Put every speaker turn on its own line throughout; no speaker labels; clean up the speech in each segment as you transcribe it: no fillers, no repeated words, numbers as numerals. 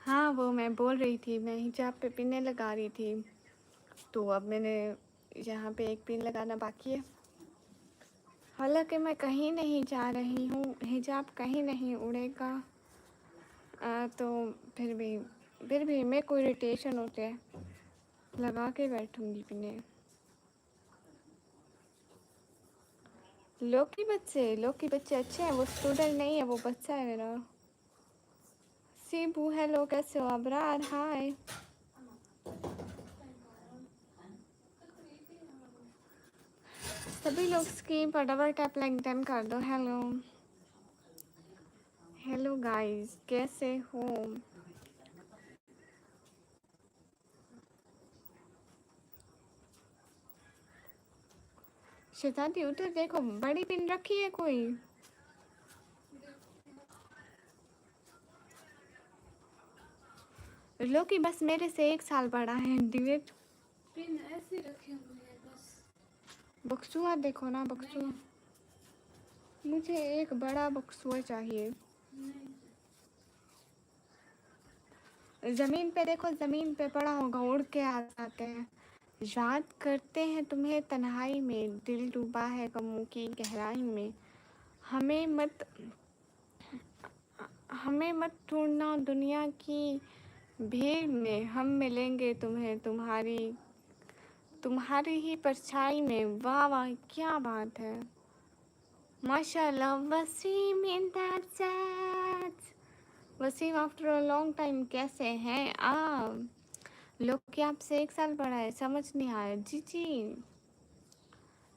हाँ, वो मैं बोल रही थी, मैं हिजाब पे पिनें लगा रही थी, तो अब मैंने यहाँ पे एक पिन लगाना बाकी है। हालांकि मैं कहीं नहीं जा रही हूँ, हिजाब कहीं नहीं उड़ेगा। तो फिर भी मेरे को इरिटेशन होते है, लगा के बैठूंगी पिने। लोग के बच्चे अच्छे हैं, वो स्टूडेंट नहीं है, वो बच्चा है मेरा। सीबू हेलो, कैसे हो? अबरार हाय। सभी लोग स्क्रीन पर डबल टैप लाइक डन कर दो। हेलो हेलो गाइस, कैसे हो? शहजादी उधर देखो, बड़ी पिन रखी है कोई? लोकी बस मेरे से 1 साल बड़ा है। डिबेट
पिन ऐसे रखे हुए हैं बस।
बक्सुआ देखो ना, बक्सुआ। मुझे एक बड़ा बक्सुआ चाहिए। जमीन पे देखो, जमीन पे पड़ा होगा, उड़ के आ जाते हैं। याद करते हैं तुम्हें तन्हाई में, दिल डूबा है गमों की गहराई में। हमें मत हमें मत ढूंढना दुनिया की भीड़ में, हम मिलेंगे तुम्हें तुम्हारी ही परछाई में। वाह वाह, क्या बात है, माशाल्लाह। Waseem in that chat, Waseem after a long time, कैसे हैं आप? लोग की आपसे 1 साल बड़ा है, समझ नहीं आया। जी जी,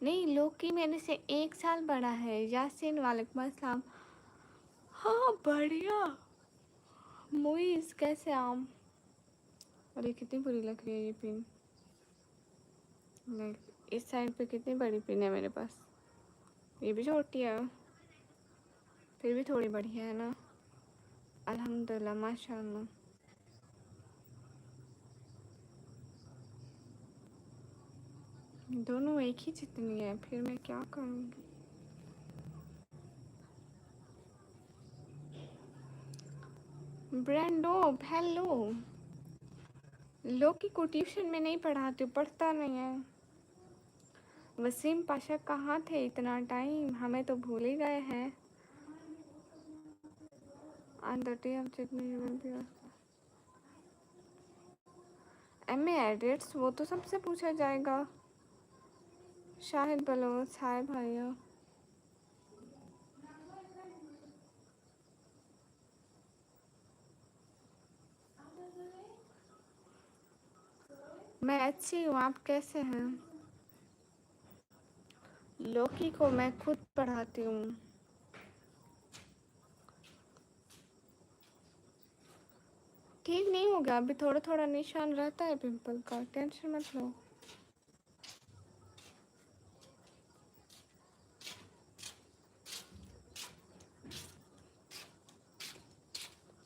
नहीं, लोकी मेरे से 1 साल बड़ा है। यासीन वालेकुम अस्सलाम। हाँ बढ़िया। मुइज कैसे आप? और ये कितनी बुरी लग रही है ये पिन। लाइक इस साइड पे कितनी बड़ी पिन है मेरे पास, ये भी छोटी है, फिर भी थोड़ी बढ़िया है ना। अल्हम्दुलिल्लाह, माशाल्लाह। दोनों एक ही जितनी है, फिर मैं क्या करूँगी? ब्रेंडो हेलो। लोकी को ट्यूशन में नहीं पढ़ाती, पढ़ता नहीं है। वसीम पाशा कहाँ थे इतना टाइम, हमें तो भूल ही गए हैं। एम ए एडिट्स वो तो सबसे पूछा जाएगा। शाहिद बलोच हाय भाइयों। मैं अच्छी हूँ, आप कैसे हैं? लोकी को मैं खुद पढ़ाती हूँ। ठीक नहीं होगा, अभी थोड़ा थोड़ा निशान रहता है पिंपल का, टेंशन मत लो।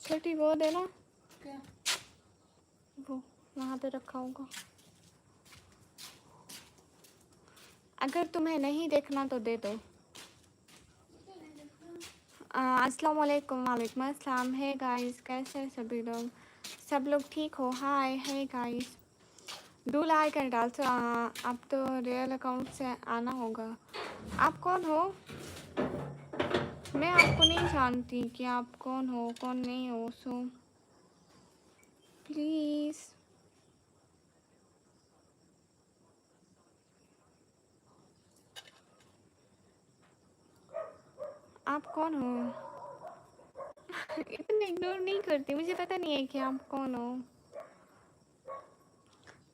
छोटी वो देना,
क्या?
वो वहाँ पे रखा होगा। अगर तुम्हें नहीं देखना तो दे दो। अस्सलाम वालेकुम। वालेकुम अस्सलाम। है गाइस, कैसे हैं सभी लोग? सब लोग ठीक हो? हाय है guys, do like and also. अब तो रियल अकाउंट से आना होगा। आप कौन हो? मैं आपको नहीं जानती कि आप कौन हो कौन नहीं हो, सो प्लीज़। आप कौन हो? इतना इग्नोर नहीं करती, मुझे पता नहीं है कि आप कौन हो।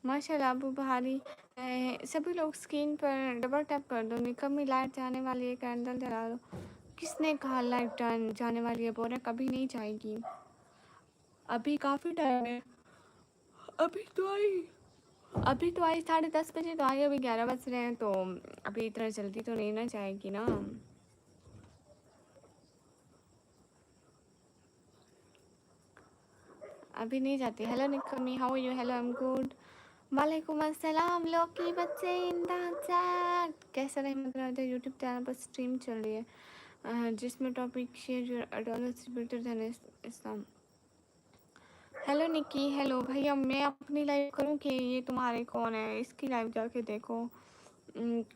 माशाल्लाह अबू बहारी। सभी लोग स्क्रीन पर डबल टैप कर दो। निकम्मी लाइट जाने वाली है, कैंडल जला दो। किसने कहा लाइट जाने वाली है? बोल रहे कभी नहीं जाएगी, अभी काफ़ी टाइम है। अभी तो आई 10:30 बजे तो आई, अभी 11 बज रहे हैं, तो अभी इतना जल्दी तो नहीं ना जाएगी ना। अभी नहीं जाती। हेलो निकम्मी, how are you? Hello, I am good. वालेकुम अस्सलाम। लोग की बच्चे इन द चैट, कैसा रहे? मतलब यूट्यूब चैनल पर स्ट्रीम चल रही है जिसमें topic share your ideology better than Islam. Hello Nikki, hello भैया। मैं अपनी लाइव करूँ कि ये तुम्हारे कौन है? इसकी लाइव जाके देखो।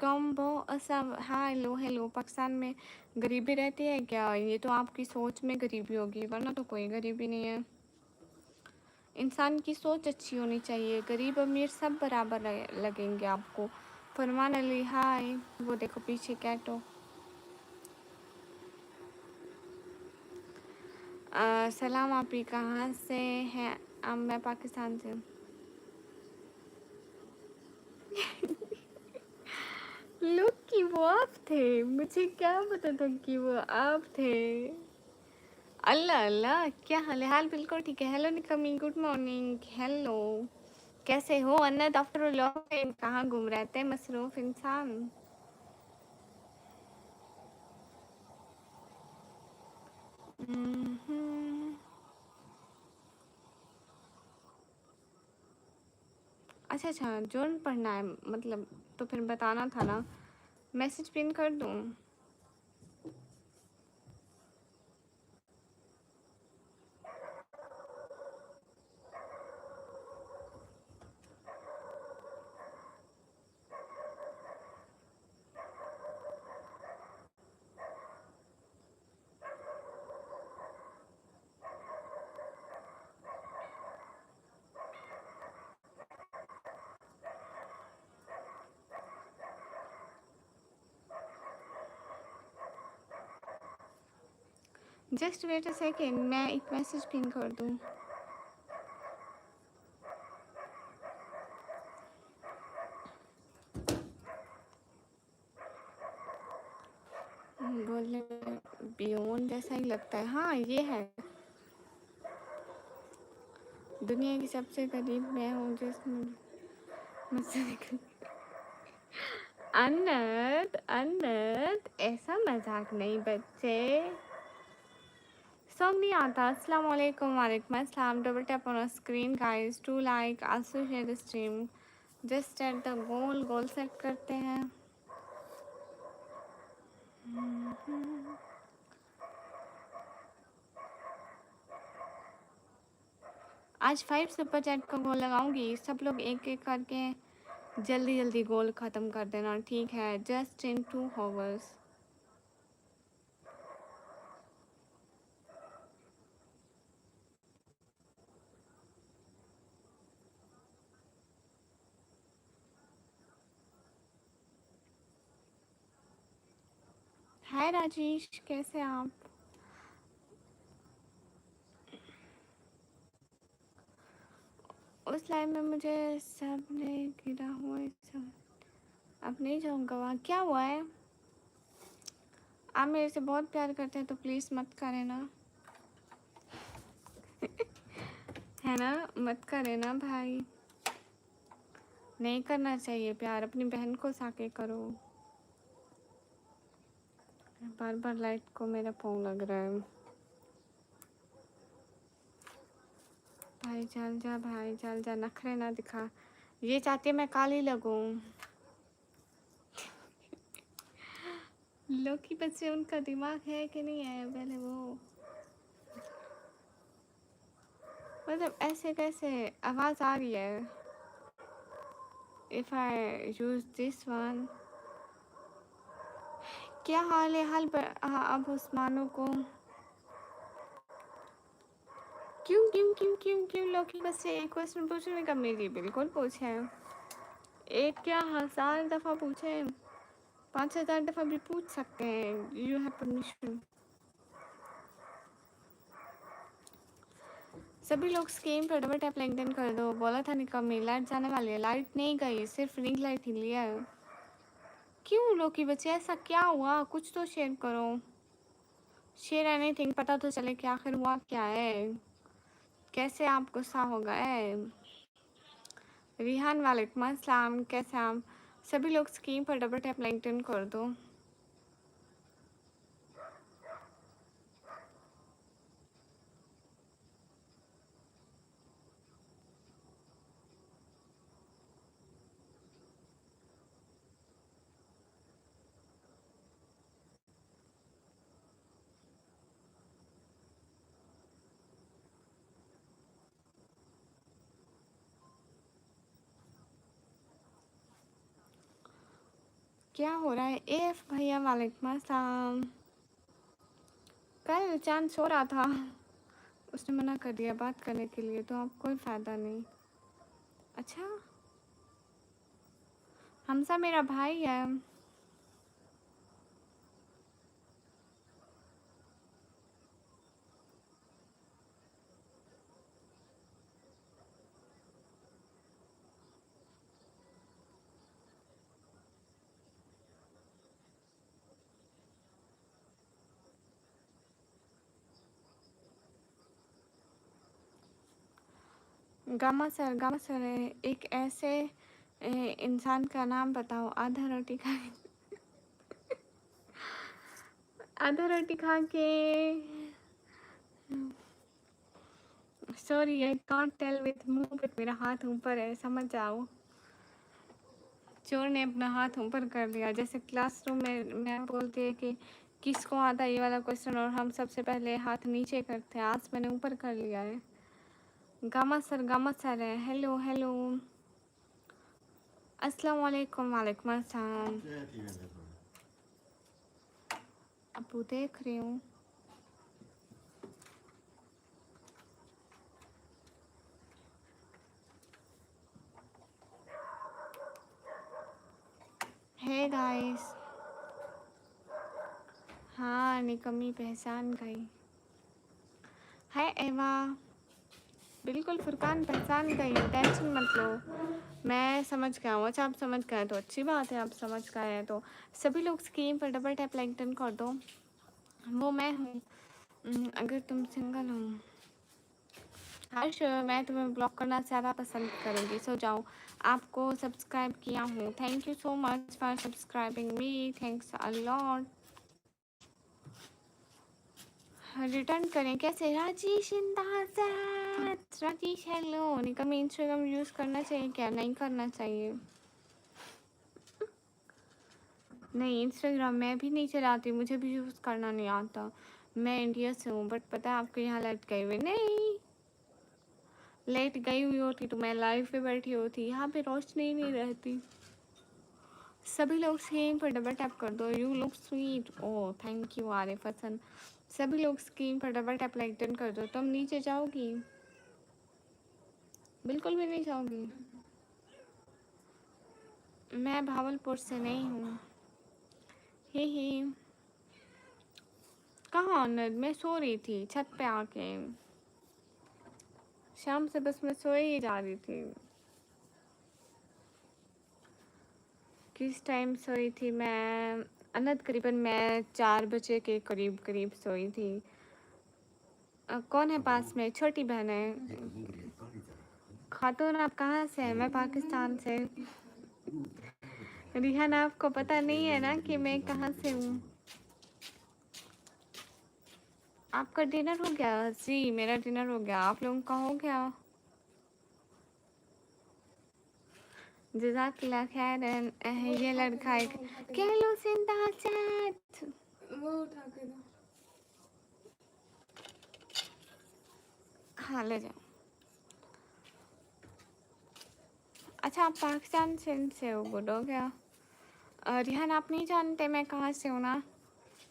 कॉम्बो असम। हाँ, हेलो हेलो। पाकिस्तान में गरीबी रहती है क्या? ये तो आपकी सोच में गरीबी होगी, वरना तो कोई गरीबी नहीं है। इंसान की सोच अच्छी होनी चाहिए। गरीब अमीर सब बराबर लगेंगे आपको। फरमान अली, हाय। वो देखो पीछे कैटो। सलाम, आप ही कहाँ से हैं? मैं पाकिस्तान से हूँ। लोग कि वो आप थे, मुझे क्या पता था कि वो आप थे। अल्लाह अल्लाह, क्या हाल है? हाल बिल्कुल ठीक है। हेलो निकमी, गुड मॉर्निंग। हेलो, कैसे हो? अन्नत आफ्टर लॉन्ग टाइम कहाँ घूम रहे थे मसरूफ इंसान? हम्म, अच्छा अच्छा, जोन पढ़ना है मतलब? तो फिर बताना था ना, मैसेज पिन कर दूँ? जस्ट वेट अ सेकेंड, मैं एक मैसेज पिन कर दूँ। बोलने में बियॉन्ड जैसा ही लगता है। हाँ, ये है। दुनिया की सबसे करीब मैं हूँ जिसमें मुझसे अन्नत अन्नत, ऐसा मजाक नहीं बच्चे। सॉन्ग नहीं आता। अस्सलाम वालेकुम। वालेकुम अस्सलाम। Double tap on screen guys to like, also share the stream. Just at the goal, goal set करते हैं। आज 5 सुपर चैट का गोल लगाऊंगी। सब लोग एक एक करके जल्दी जल्दी गोल ख़त्म कर देना, ठीक है? Just in 2 hours। हाय राजेश, कैसे हैं आप? उस लाइव में मुझे सब ने गिरा हुआ है सब। अब नहीं जाऊँगा वहाँ। क्या हुआ है? आप मेरे से बहुत प्यार करते हैं तो प्लीज़ मत करें ना। है ना, मत करें ना भाई। नहीं करना चाहिए प्यार, अपनी बहन को साके करो। बार बार लाइट को मेरा फोन लग रहा है। भाई चल जा, भाई चल जा, नखरे ना दिखा। ये चाहती है मैं काली लगूं। लोग की बच्चे, उनका दिमाग है कि नहीं है पहले वो। मतलब ऐसे कैसे आवाज़ आ रही है? If I use this one. क्या हाल है? हाँ, अब उस्मानों को क्यों क्यों क्यों क्यों क्यों लोग की बच्चे एक क्वेश्चन पूछने का? मेरी बिल्कुल पूछे। एक क्या 1000 दफ़ा पूछे? 5000 दफ़ा भी पूछ सकते हैं। You have permission. सभी लोग स्क्रीन पर डबल टैप लिंक्डइन कर दो। बोला था निकम्मी, लाइट जाने वाली है। लाइट नहीं गई, सिर्फ रिंग लाइट ही लिया है। क्यों लोकी बच्चे, ऐसा क्या हुआ? कुछ तो शेयर करो। शेयर एनीथिंग, पता तो चले कि आखिर हुआ क्या है। कैसे आप गुस्सा हो गए? रिहान, वालेकुम अस्सलाम, कैसे आप? सभी लोग स्क्रीन पर डबल टैप लिंक्डइन कर दो। क्या हो रहा है? एफ भैया वालेकुम अस्सलाम। कल चांद सो रहा था, उसने मना कर दिया बात करने के लिए, तो अब कोई फ़ायदा नहीं। अच्छा, हमसा मेरा भाई है। गामा सर एक ऐसे इंसान का नाम बताओ आधा रोटी खा आधा रोटी खा के। Sorry I can't tell with मुंह पे मेरा हाथ ऊपर है, समझ जाओ। चोर ने अपना हाथ ऊपर कर लिया, जैसे क्लासरूम में मैम बोलती है कि किसको आता है ये वाला क्वेश्चन, और हम सबसे पहले हाथ नीचे करते हैं, आज मैंने ऊपर कर लिया है। गामा सर है। हेलो हेलो, अस्सलाम वालेकुम। वालेकुम अस्सलाम। अबू देख रही हूँ। हे गाइस, हाँ निकम्मी पहचान गई। हाय एवा, बिल्कुल फुरकान पहचान गई, टेंशन मत लो, मैं समझ गया हूँ। अच्छा आप समझ गए तो अच्छी बात है, आप समझ गए हैं तो सभी लोग स्क्रीन पर डबल टैप लाइक डन कर दो। वो मैं हूँ। अगर तुम सिंगल हो हर्ष, मैं तुम्हें ब्लॉक करना ज़्यादा पसंद करूँगी, सो जाओ। आपको सब्सक्राइब किया हूँ, thank you so much for subscribing me, thanks a lot. Return करें कैसे? राजेश इंदाज़त, राजेश हेलो। निकम्मी इंस्टाग्राम यूज़ करना चाहिए क्या? नहीं करना चाहिए। नहीं, इंस्टाग्राम मैं भी नहीं चलाती, मुझे भी यूज़ करना नहीं आता। मैं इंडिया से हूँ, बट पता है आपके यहाँ लाइट गई हुई नहीं। लाइट गई हुई होती तो मैं लाइव पे बैठी होती, यहाँ पे रोशनी ही नहीं रहती। सभी लोग स्क्रीन पर डबल टैप कर दो। You look sweet, oh thank you Arif Hasan. सभी लोग स्क्रीन पर डबल टैप लाइक डन कर दो। तुम नीचे जाओगी? बिल्कुल भी नहीं जाओगी। मैं भावलपुर से नहीं हूँ। ही कहाँ आनंद? मैं सो रही थी छत पे आके, शाम से बस मैं सोए ही जा रही थी। किस टाइम सोई थी मैं? अनंत करीबन मैं 4 बजे के करीब करीब सोई थी। कौन है पास में? छोटी बहन है। खातून आप कहाँ से हैं? मैं पाकिस्तान से। रिहान आपको पता नहीं है ना कि मैं कहाँ से हूँ? आपका डिनर हो गया? जी मेरा डिनर हो गया, आप लोगों का हो गया? जज़ाकल्लाह खैरन। ये लड़का एक कहलो जिंदा चैट।
वो उठा के दो।
हाँ ले जाओ। अच्छा आप पाकिस्तान से हो, गुड हो गया। रिहान आप नहीं जानते मैं कहाँ से हूँ ना?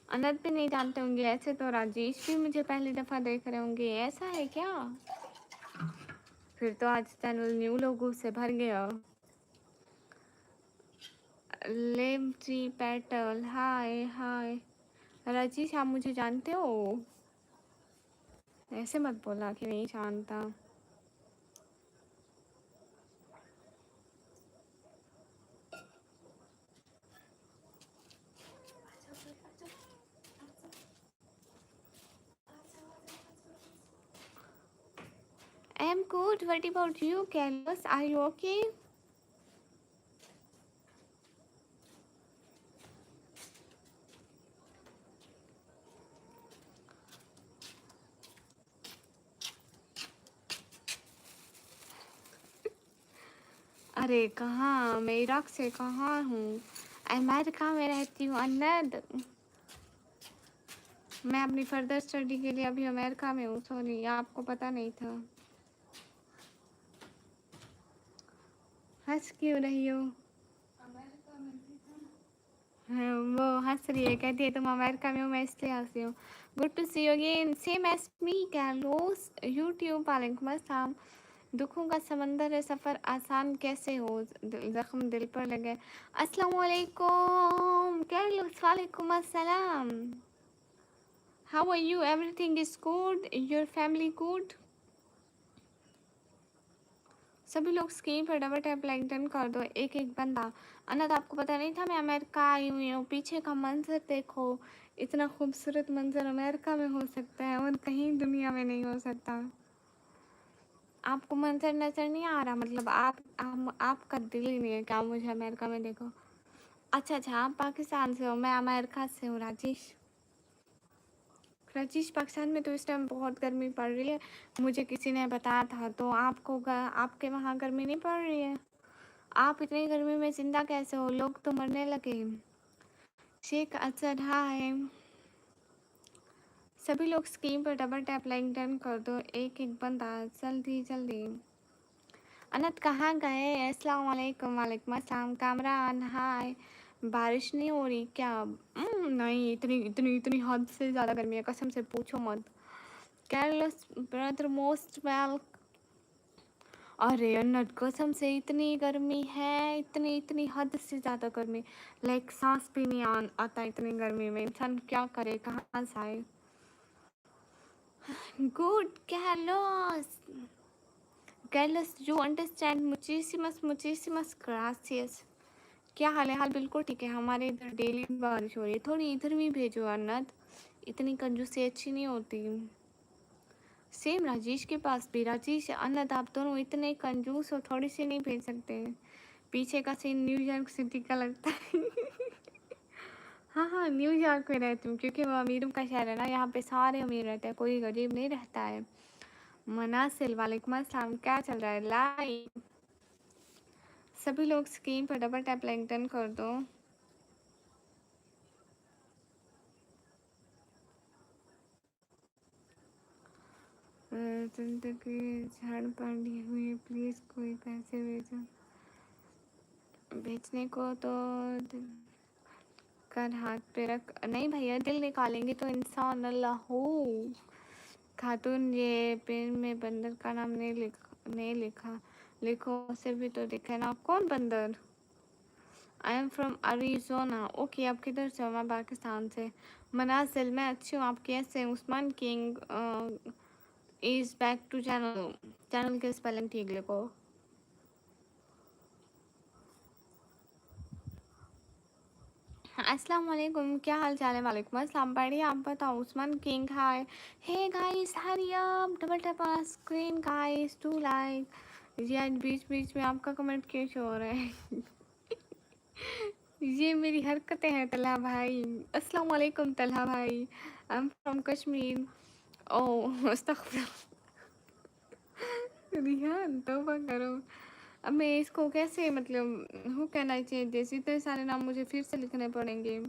अनंत भी नहीं जानते होंगे, ऐसे तो राजेश भी मुझे पहली दफ़ा देख रहे होंगे, ऐसा है क्या? फिर तो आज चैनल न्यू लोगों से भर गया। लेम जी पैटल, हाय हाय। राजेश आप मुझे जानते हो? ऐसे मत बोला कि नहीं जानता। I am good. What about you, Carlos? Are you okay? अरे कहाँ, मैं इराक से कहाँ हूँ, अमेरिका में रहती हूँ अन्नद। मैं अपनी फर्दर स्टडी के लिए अभी अमेरिका में हूँ, सॉरी आपको पता नहीं था। हंस क्यों रही हो?
अमेरिका में भी था ना।
वो हंस रही है, कहती है तुम अमेरिका में हो, मैं इसलिए हंसी हूँ। Good to see you again, same age me. कैलोस यूट्यूब, वालेकुम अस्सलाम। दुखों का समंदर है, सफ़र आसान कैसे हो, जख्म दिल पर लगे। अस्सलाम वालेकुम कैलोस, वालेकुम अस्सलाम। How are you, everything is good, your family good. सभी लोग स्क्रीन पर डबल टैप लाइक डन कर दो, एक एक बंदा। अनंत, आपको पता नहीं था मैं अमेरिका आई हुई हूँ। पीछे का मंजर देखो, इतना खूबसूरत मंजर अमेरिका में हो सकता है और कहीं दुनिया में नहीं हो सकता। आपको मंजर नजर नहीं आ रहा, मतलब आपका दिल ही नहीं है क्या मुझे अमेरिका में देखो। अच्छा अच्छा, आप पाकिस्तान से हो, मैं अमेरिका से हूँ। राजेश, राजेश पाकिस्तान में तो इस टाइम बहुत गर्मी पड़ रही है, मुझे किसी ने बताया था। तो आपके वहाँ गर्मी नहीं पड़ रही है? आप इतनी गर्मी में जिंदा कैसे हो, लोग तो मरने लगे। शेख असद हाय। सभी लोग स्क्रीन पर डबल टैप लाइक डन कर दो, एक एक बंदा, जल्दी जल्दी। अनंत कहाँ गए? अस्सलाम वालेकुम। वालेकुम अस्सलाम। कामरान हाय। बारिश नहीं हो रही क्या? नहीं, इतनी इतनी इतनी हद से ज़्यादा गर्मी है, कसम से पूछो मत। Carlos brother most well. अरे अनंत, कसम से इतनी गर्मी है, इतनी इतनी हद से ज़्यादा गर्मी, लाइक सांस भी नहीं आता इतनी गर्मी में। इंसान क्या करे, कहाँ से आए। Good Carlos, Carlos you understand, मुचीसिमस मुचीसिमस ग्रासियस। क्या हाल है? हाल बिल्कुल ठीक है, हमारे इधर डेली बारिश हो रही है। थोड़ी इधर भी भेजो अनंत, इतनी कंजूसी अच्छी नहीं होती। सेम राजेश के पास भी। राजेश अनंत, आप दोनों इतने कंजूस हो, थोड़ी सी नहीं भेज सकते? पीछे का सीन न्यूयॉर्क सिटी का लगता है। हाँ हाँ, न्यूयॉर्क में रहती हूँ क्योंकि वो अमीरों का शहर है ना, यहाँ पे सारे अमीर रहते हैं, कोई गरीब नहीं रहता है। मनासिल, वालेकुम अस्सलाम, क्या चल रहा है? लाइव। सभी लोग स्क्रीन पर डबल टैप लाइक डन कर दो। जिंदगी झाड़ पड़ी हुई, प्लीज़ कोई पैसे भेजो। बेचने को तो कर हाथ पे रख, नहीं भैया, दिल निकालेंगे तो इंसान अल्लाह हो। खातून, ये पेन में बंदर का नाम नहीं लिखा, लिखो से भी तो दिखे ना। कौन बंदर? I am from Arizona. Okay, आप किधर से हो? मैं पाकिस्तान से। मनाजिल, मैं अच्छी हूँ, आप कैसे हैं? Usman king is back to channel. Channel के स्पेलिंग ठीक लिखो। अस्सलाम वालेकुम, क्या हाल चाल है? वालेकुम अस्सलाम, बढ़िया, आप बताओ। Usman king hi. Hey guys, hurry up, double tap on screen guys, to like. ये आज बीच बीच में आपका कमेंट क्यों शो हो रहा है? ये मेरी हरकतें हैं तलहा भाई। अस्सलाम वालेकुम तलहा भाई, आई एम फ्रॉम कश्मीर। ओह अस्तगफुरुल्लाह। रिहान तौबा करो। अब मैं इसको कैसे, मतलब वो कहना चाहिए जैसे इतने सारे नाम मुझे फिर से लिखने पड़ेंगे।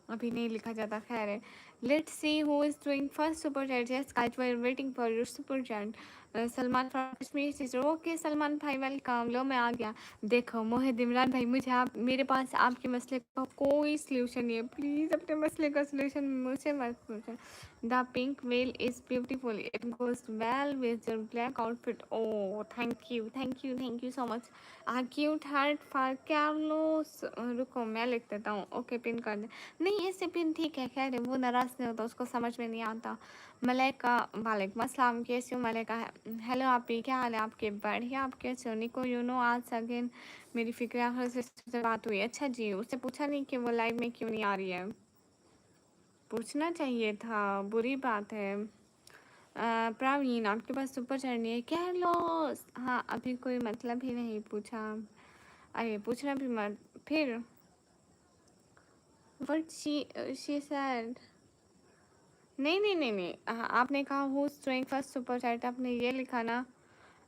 अभी नहीं लिखा जाता, खैर है। Let's see who is doing first super chat. Yes guys, we are waiting for your super chat. Salman from Kashmir sister. Okay Salman भाई, वेलकम। लो मैं आ गया। देखो मोहित इमरान भाई, मुझे आप, मेरे पास आपके मसले का कोई सल्यूशन नहीं है, प्लीज़ अपने मसले का सल्यूशन मुझसे मत पूछो। The pink veil is beautiful, it goes well with your black outfit. Oh thank you thank you thank you so much. Cute heart for Carlos. रुको मैं लिख देता हूँ। ओके पिन कर दे। नहीं ये से पिन ठीक है, खैर वो नाराज़ नहीं होता, उसको समझ में नहीं आता। मलाइका, वालेकुम अस्सलाम, कैसे हो मलाइका? हेलो आप ही, क्या हाल है आपके? बढ़िया, आप कैसे हो? निको, यू नो आज अगेन मेरी फिक्र आखिर से बात हुई। अच्छा जी, उससे पूछा नहीं कि वो लाइव में क्यों नहीं आ रही है? पूछना चाहिए था, बुरी बात है। प्रवीण, आपके पास सुपर चैट नहीं है? कह लो। हाँ अभी कोई मतलब ही नहीं पूछा। अरे पूछना भी मत फिर। But she said. नहीं नहीं नहीं नहीं, आपने कहा who doing first super chat, आपने ये लिखा ना।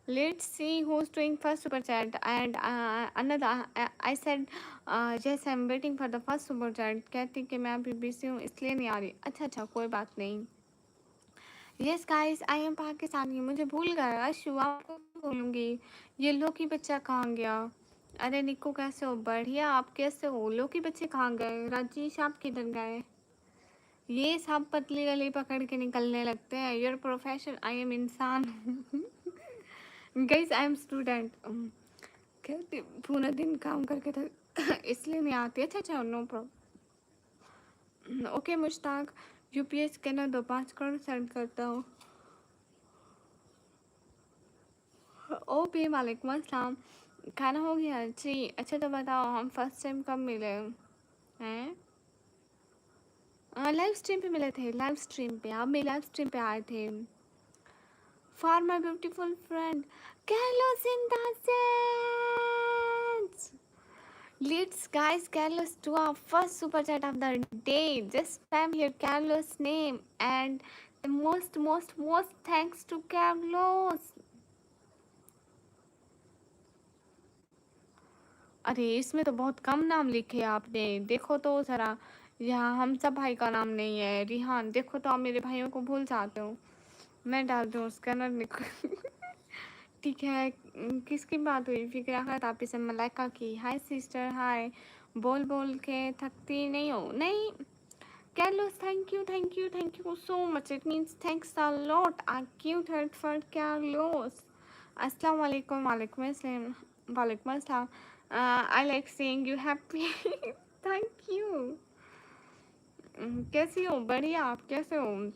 Let's see who doing first super chat and another I said yes I am waiting for the first super chat. कहती कि मैं अभी बिजी हूँ इसलिए नहीं आ रही। अच्छा अच्छा, कोई बात नहीं। Yes guys, I am Pakistani. मुझे भूल गया अशु, आपको भूलूंगी। ये लो की बच्चा कहाँ गया? अरे निक्कू कैसे हो? बढ़िया, आप कैसे हो? लोकी बच्चे कहाँ गए? राजेश आप किधर गए? ये सब पतली गली पकड़ के निकलने लगते हैं। योर प्रोफेशन, आई एम इंसान। Guys I am student. कहते पूरा दिन काम करके थक इसलिए नहीं आती। अच्छा अच्छा, no problem. Okay Mushtaq, UPS scanner दो, 5 करोड़ सेंड करता हूँ। ओपी वालेकुम अस्सलाम। खाना हो गया जी? अच्छा तो बताओ, हम फर्स्ट टाइम कब मिले हैं? लाइव स्ट्रीम पे मिले थे। लाइव स्ट्रीम पे आप मेरी लाइव स्ट्रीम पे आए थे। For my beautiful friend Carlos in the sense. Let's guys, Carlos do our first super chat of the day. Just spam here Carlos name and the most thanks to Carlos. अरे इसमें तो बहुत कम नाम लिखे आपने, देखो तो ज़रा। यहाँ हम सब भाई का नाम नहीं है। रिहान, देखो तो आप मेरे भाइयों को भूल जाते हो। मैं डाल दूँ स्कैनर निकल। ठीक है। किसकी बात हुई? फिक्र आप इसे मलाइका की। हाय सिस्टर, हाय। बोल बोल के थकती नहीं हो? नहीं। Carlos, thank you so much. It means thanks a lot. A cute heart for Carlos. Assalamu alaikum, walaikum assalam, walaikum assalam. I like seeing you happy. Thank you. कैसी हो? बढ़िया, आप कैसे हो?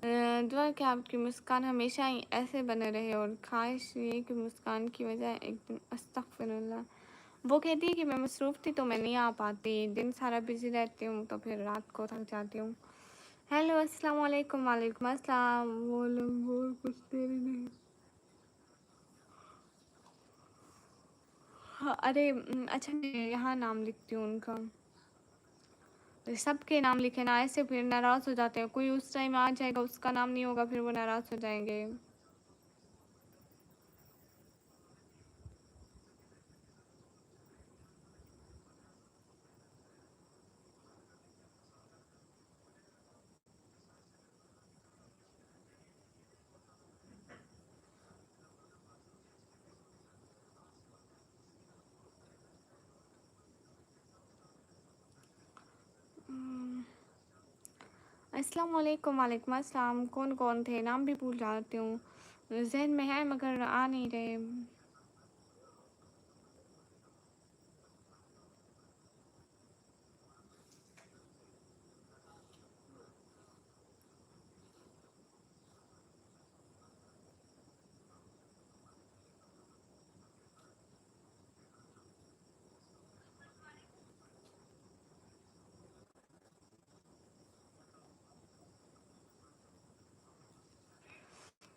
दुआ कि आपकी मुस्कान हमेशा ही ऐसे बने रहे, और ख्वाहिश ये कि मुस्कान की वजह एक दिन अस्तगफिरुल्लाह। वो कहती है कि मैं मसरूफ़ थी तो मैं नहीं आ पाती, दिन सारा बिजी रहती हूँ तो फिर रात को थक जाती हूँ। हेलो अस्सलाम वालेकुम। वालेकुम अस्सलाम। वो लोग बोल कुछ देर नहीं। हाँ, अरे अच्छा मैं यहाँ नाम लिखती हूँ उनका। सबके नाम लिखे ना, ऐसे फिर नाराज़ हो जाते हैं। कोई उस टाइम आ जाएगा, उसका नाम नहीं होगा, फिर वो नाराज़ हो जाएंगे। अस्सलाम वालेकुम। वालेकुम अस्सलाम। कौन कौन थे? नाम भी भूल जाती हूँ, जहन में है मगर आ नहीं रहे।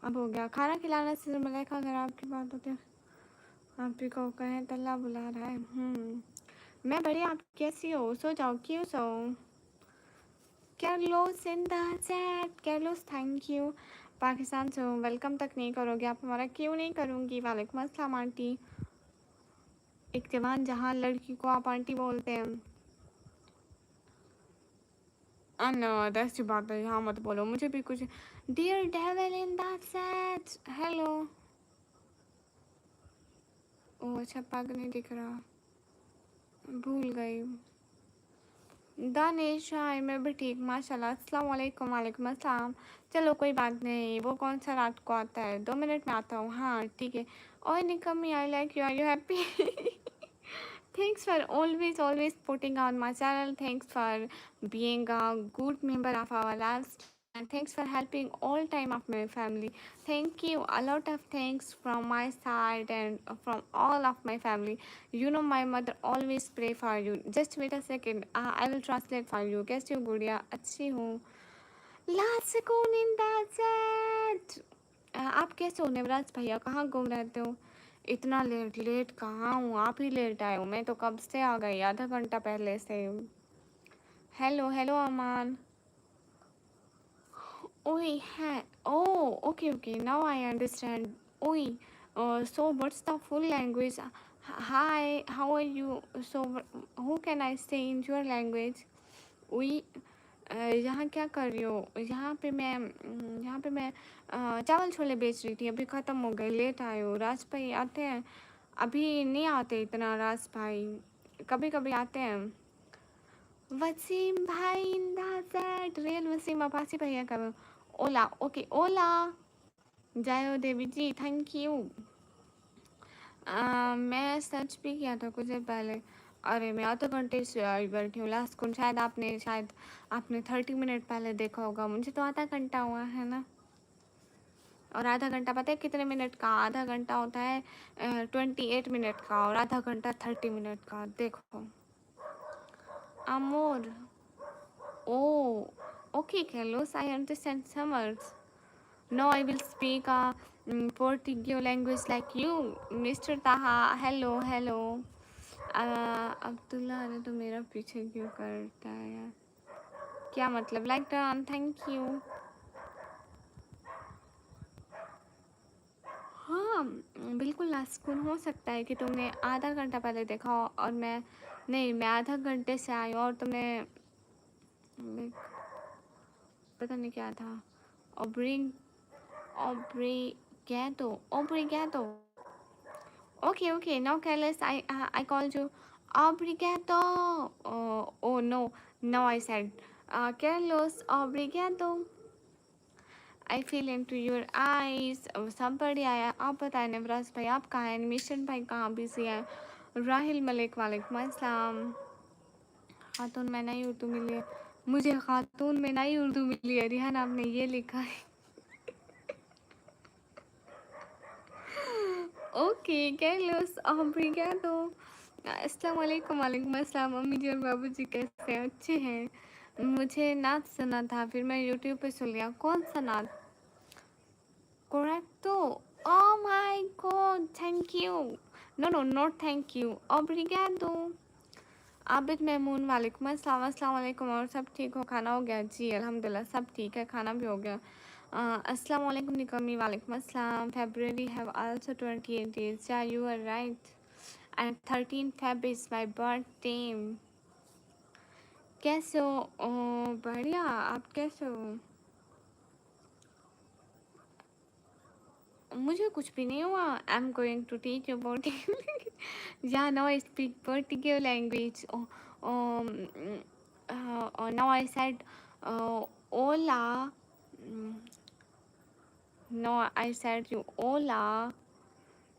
अब हो गया खाना खिलाना से मलाइका, अगर आपकी बात होती है। आप ही को कहें तो अल्लाह बुला रहा है। मैं बढ़िया, आप कैसी हो? सो जाओ, क्यों सो? Carlos in the chat. Carlos thank you. Pakistan से हो, वेलकम तक नहीं करोगे आप हमारा? क्यों नहीं करूँगी? वालेकुम अस्सलाम आंटी। एक जवान जहाँ लड़की को आप आंटी बोलते हैं। नो ऐसी बात है, यहाँ मत बोलो, मुझे भी कुछ। Dear devil in the chat, hello. Oh अच्छा, पग नहीं दिख रहा, भूल गई। दानिश, हाय, मैं भी ठीक माशाल्लाह। अस्सलाम वालेकुम। वालेकुम अस्सलाम। चलो कोई बात नहीं, वो कौन सा रात को आता है? 2 मिनट में आता हूँ। हाँ ठीक है। और निकम्मी, I like you, are you happy? Thanks for always putting on my channel. Thanks for being a good member of our last. And thanks for helping all time of my family. Thank you. A lot of thanks from my side and from all of my family. You know my mother always pray for you. Just wait a second. I will translate for you. कैसी हो गुड़िया? अच्छी हूँ। Last second in the chat. आप कैसे हो नेवराज भैया? कहाँ घूम रहते हो? इतना लेट? लेट कहाँ हूँ, आप ही लेट आए हो। मैं तो कब से आ गई, आधा घंटा पहले से। Hello hello Aman. ओए है। Oh okay okay, now I understand. ओए so what's the full language? Hi, how are you? So who can I say in your language? ओए यहाँ क्या कर रही हो? यहाँ पे मैं चावल छोले बेच रही थी, अभी ख़त्म हो गए, लेट आए हो। राज भाई आते हैं, अभी नहीं आते इतना रास भाई, कभी कभी आते हैं। वसीम भाई in that real Wasim Abbasi भैया का ओला, ओके ओला। जायो देवी जी, थैंक यू। मैं सर्च भी किया था कुछ देर पहले। अरे मैं आधे घंटे से आई बैठी हूँ। लास्ट कौन, शायद आपने 30 मिनट पहले देखा होगा। मुझे तो आधा घंटा हुआ है ना। और आधा घंटा पता है कितने मिनट का? आधा घंटा होता है 28 मिनट का, और आधा घंटा 30 मिनट का। देखो अमोर, ओ okay Carlos, I understand some words. No, I will speak a Portuguese language like you, Mr. Taha. Hello, hello. Abdullah, अरे तो मेरा पीछे क्यों करता है यार? क्या मतलब? Like done, thank you. हाँ बिल्कुल नासुकून हो सकता है कि तुमने आधा घंटा पहले देखा हो और मैं नहीं, मैं आधा घंटे से आई हूँ और तुमने पता नहीं क्या था। ओब्रिंग ओब्रिगेटो, ओब्रिगेटो। Okay, okay. Now, Carlos, I called you obrigado. Oh no. Now I said, Carlos, obrigado. I feel into your eyes. सब बढ़िया है। आप बताएं नवराज भाई, आप कहाँ हैं? निमिशन भाई कहाँ बिजी हैं? राहिल मलिक, वालेकुम अस्सलाम। खातून में नई उर्दू मिली है मुझे, खातून में नई उर्दू मिली है। रिहान आपने ये लिखा है। Okay Carlos, obrigado। अस्सलाम वालेकुम। वालेकुम अस्सलाम। अम्मी जी और बाबू जी कैसे हैं? अच्छे हैं। मुझे नात सुना था, फिर मैं यूट्यूब पे सुन लिया। कौन सा नात? कोरेक्टो। Oh my God, thank you. No no, not thank you, obrigado। Abid महमून, वालेकुम अस्सलाम। अस्सलाम वालेकुम। और सब ठीक हो? खाना हो गया? जी अल्हम्दुलिल्लाह सब ठीक है, खाना भी हो गया। अस्सलाम वालेकुम निकमी, वालेकुम अस्सलाम। February have also 28 days. Yeah, you are right. And 13 Feb is my birthday. कैसे हो? बढ़िया, आप कैसे हो? मुझे कुछ भी नहीं हुआ। I am going to teach you Portuguese. Yeah, now I speak Portuguese language. Now I said hola. Mm, No, I said you hola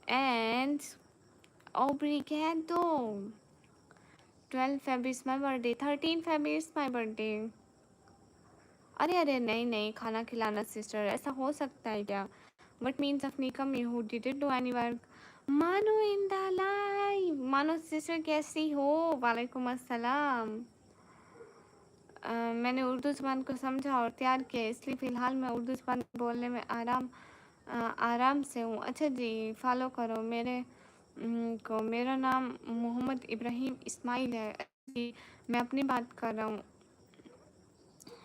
and obrigado. 12 Feb is my birthday. 13 Feb is my birthday. अरे अरे नहीं नहीं, खाना खिलाना sister, ऐसा हो सकता है क्या? What means of Nikam who didn't do any work? मानो in the live. मानो सिस्टर कैसी हो? वालेकुम अस्सलाम। मैंने उर्दू ज़बान को समझा और तैयार किया, इसलिए फ़िलहाल मैं उर्दू ज़बान बोलने में आराम से हूँ। अच्छा जी, फॉलो करो मेरे को। मेरा नाम मोहम्मद इब्राहिम इस्माइल है। जी, मैं अपनी बात कर रहा हूँ।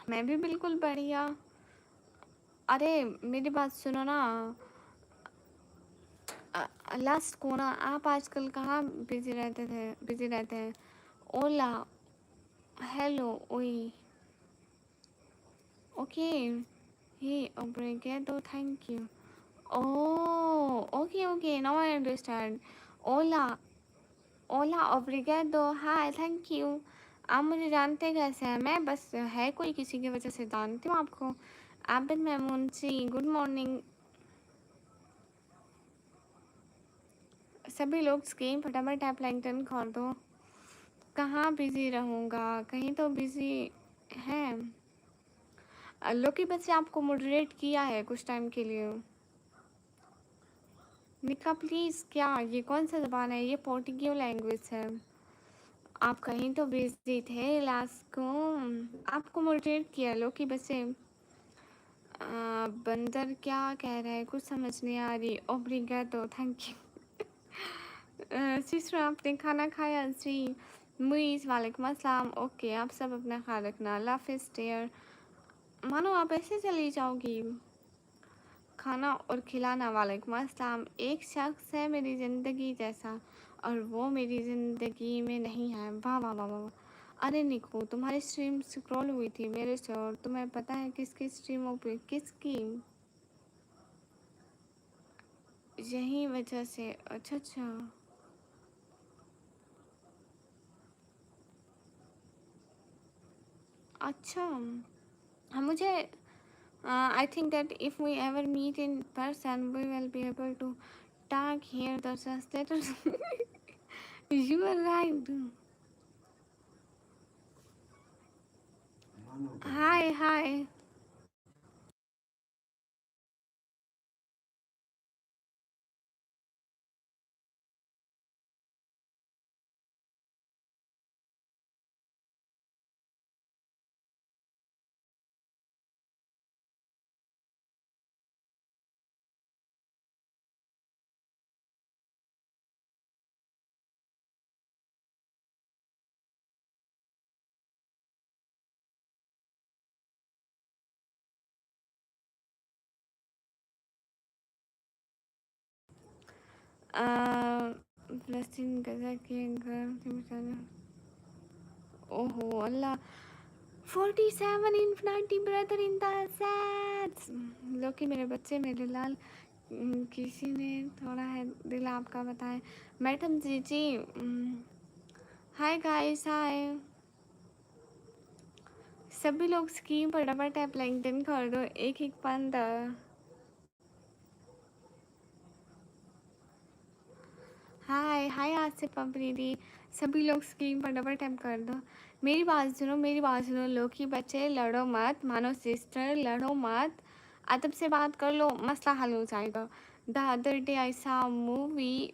मैं भी बिल्कुल बढ़िया। अरे मेरी बात सुनो ना। लास्ट को ना, आप आजकल कहाँ बिजी रहते हैं? ओला, हेलो, ओई, ओके, हे ओब्रिगेडो, thank you. Oh, okay, okay. Now I understand. Hola, hola, obrigado. Hi, thank you. आप मुझे जानते कैसे हैं? मैं बस है कोई किसी की वजह से जानती हूँ आपको। आबिद महमून जी, गुड मॉर्निंग। सभी लोग स्क्रीन फटाफट टैप लाइक डन कर दो। कहाँ बिजी रहूँगा? कहीं तो बिजी है। लोकी बच्चे आपको मॉडरेट किया है कुछ टाइम के लिए। निका प्लीज़, क्या ये कौन सा ज़बान है? ये पोर्टुगीज लैंग्वेज है। आप कहीं तो बिजी थे लास्ट को। आपको मोटिवेट किया लो कि बसे। बंदर क्या कह रहा है? कुछ समझ नहीं आ रही। ओब्रिगेडो, थैंक यू। सिस्टर आपने खाना खाया? जी मुइज़, वालेकुम अस्सलाम। ओके, आप सब अपना ख्याल रखना। अल्लाह हाफिज़ डियर। मानो आप ऐसे चली जाओगी? खाना और खिलाना, वालेकुम अस्सलाम। एक शख्स है मेरी ज़िंदगी जैसा और वो मेरी ज़िंदगी में नहीं है। वाह वाह वाह वाह। अरे निको, तुम्हारी स्ट्रीम स्क्रॉल हुई थी मेरे से, और तुम्हें पता है किसकी स्ट्रीमों पे? किसकी? यही वजह से। अच्छा अच्छा, अच्छा, हाँ, मुझे I think that if we ever meet in person, we will be able to tag here the translators. You are right. Hi, hi. Blessing गजा के घर ओहो अल्लाह 47 infinity brother in the sets लो कि मेरे बच्चे मेरे लाल किसी ने थोड़ा है दिल आपका बताएं मैडम जी हाय गाइस हाय सभी लोग स्कीम पर डबल टैप लिंक्डइन कर दो एक एक पंद हाय हाय आसिफ अफरीदी सभी लोग स्क्रीन पर डबल टैप कर दो मेरी बात सुनो लोकी बच्चे लड़ो मत मानो सिस्टर लड़ो मत अदब से बात कर लो मसला हल हो जाएगा the other day I saw a movie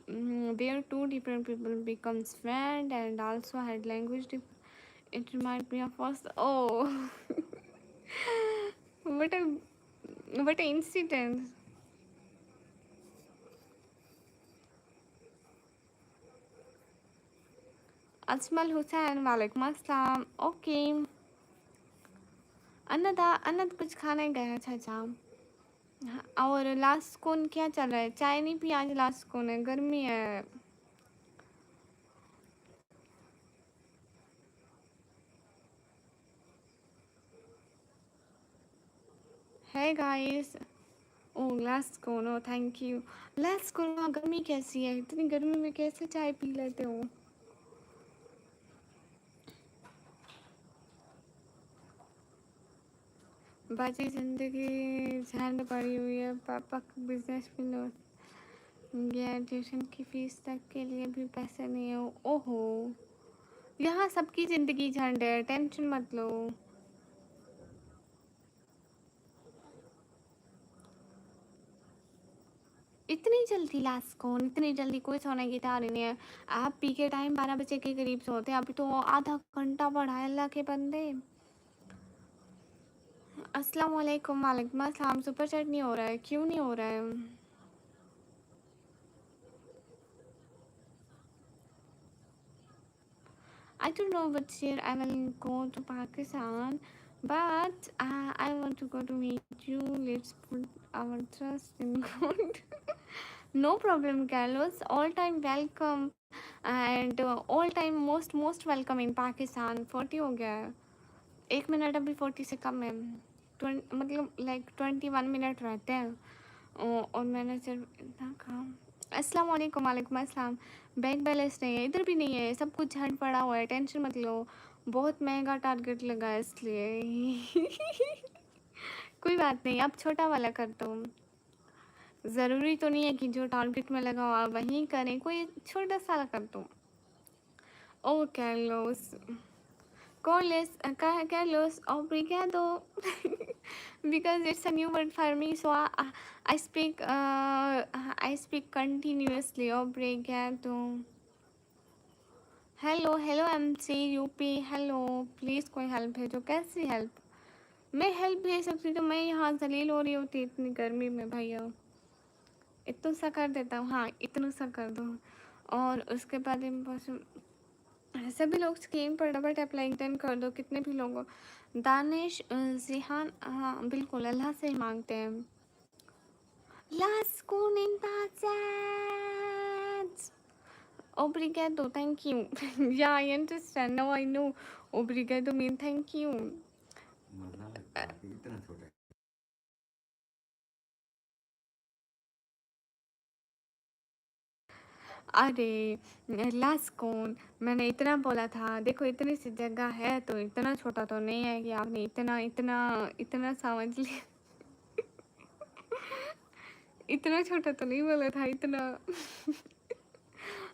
where two different people becomes friend and also had language it reminded me of first oh what a what a incident Ajmal Hussain वालेकुम अस्सलाम ओके अन्नद कुछ खाने गया चाचा हाँ, और लास्ट कौन क्या चल रहा है चाय नहीं पी आज लास्ट कौन है गर्मी है है गाइस ओ लास्ट कौन हो थैंक यू लास्ट कौन गर्मी कैसी है इतनी गर्मी में कैसे चाय पी लेते हो बाजी जिंदगी झंड पड़ी हुई है पापा का बिजनेस भी लो गया ट्यूशन की फीस तक के लिए भी पैसे नहीं हो ओहो यहाँ सबकी ज़िंदगी झंड है टेंशन मत लो इतनी जल्दी लास्ट कौन इतनी जल्दी कोई सोने की तैयारी नहीं है आप पी के टाइम 12 बजे के करीब सोते हैं अभी तो आधा घंटा बढ़ा है अल्लाह के बंदे अस्सलाम वालेकुम वालेकुम अस्सलाम सुपर चैट नहीं हो रहा है क्यों नहीं हो रहा है I don't know which year I will go to Pakistan, but I want to go to meet you. Let's put our trust in God. No problem, Carlos. All time welcome and all time most welcome in Pakistan. 40 हो गया है 1 minute अभी 40 से कम है मतलब like 21 minute रहते हैं और मैंने सिर्फ इतना कहा अस्सलाम वालेकुम वालेकुम अस्सलाम बैंक बैलेंस नहीं है इधर भी नहीं है सब कुछ झंड पड़ा हुआ है टेंशन मत लो बहुत महंगा टारगेट लगा है इसलिए कोई बात नहीं आप छोटा वाला कर दो ज़रूरी तो नहीं है कि जो टारगेट में लगा हुआ वहीं करें कोई छोटा सा कर दो ओ कैर्लोस Carlos, obrigado, because it's a new word for me. So I speak continuously. Obrigado. Hello hello MC UP hello please कोई हेल्प भेजो कैसी हेल्प मैं हेल्प भेज सकती तो मैं यहाँ जलील हो रही होती इतनी गर्मी में भैया इतना सा कर देता हूँ हाँ इतना सा कर दो और उसके बाद सभी लोग स्क्रीन पर डबल टैप लाइक डन कर दो कितने भी लोगों दानिश जिहान हाँ बिल्कुल अल्लाह से ही मांगते हैं लास्ट कौन इन obrigado thank you yeah I understand now I know obrigado mean thank you अरे लास्ट कौन, मैंने इतना बोला था, देखो इतनी सी जगह है तो इतना छोटा तो नहीं है कि आपने इतना इतना इतना समझ लिया। इतना छोटा तो नहीं बोला था, इतना।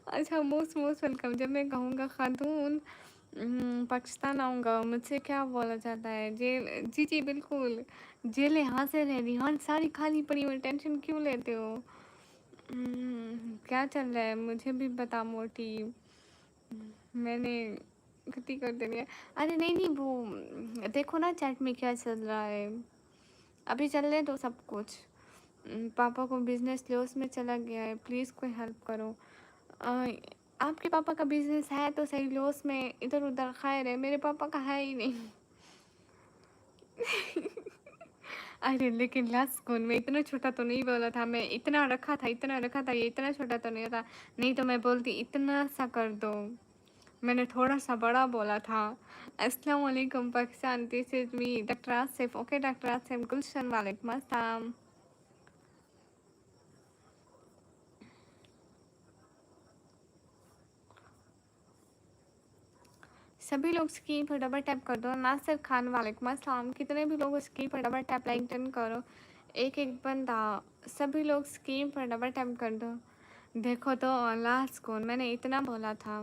अच्छा, मोस्ट मोस्ट वेलकम। जब मैं कहूँगा खातून पाकिस्तान आऊँगा, मुझसे क्या बोला जाता है? जेल। जी जी बिल्कुल, जेलें हासिल है रिहान, सारी खाली पड़ी हुई, टेंशन क्यों लेते हो? क्या चल रहा है मुझे भी बता मोटी। मैंने गलती कर देनी है। अरे नहीं नहीं, वो देखो ना चैट में क्या चल रहा है, अभी चलने दो सब कुछ। पापा को बिजनेस लॉस में चला गया है, प्लीज़ कोई हेल्प करो। अ, आपके पापा का बिजनेस है तो सही, लॉस में इधर उधर खैर है, मेरे पापा का है ही नहीं। अरे लेकिन लास्ट कौन, मैं इतना छोटा तो नहीं बोला था, मैं इतना रखा था, इतना रखा था, ये इतना छोटा तो नहीं था। नहीं तो मैं बोलती इतना सा कर दो, मैंने थोड़ा सा बड़ा बोला था। अस्सलाम वालेकुम Pakistan, this is me doctor Asif. Okay doctor Asif, Gulshan वालेकुम अस्सलाम। सभी लोग स्क्रीन पर डबल टैप कर दो। नासिर खान वालेकुम अस्सलाम। कितने भी लोग स्क्रीन पर डबल टैप लाइक डन करो, एक एक बंदा। सभी लोग स्क्रीन पर डबल टैप कर दो। देखो तो लास्ट कौन, मैंने इतना बोला था,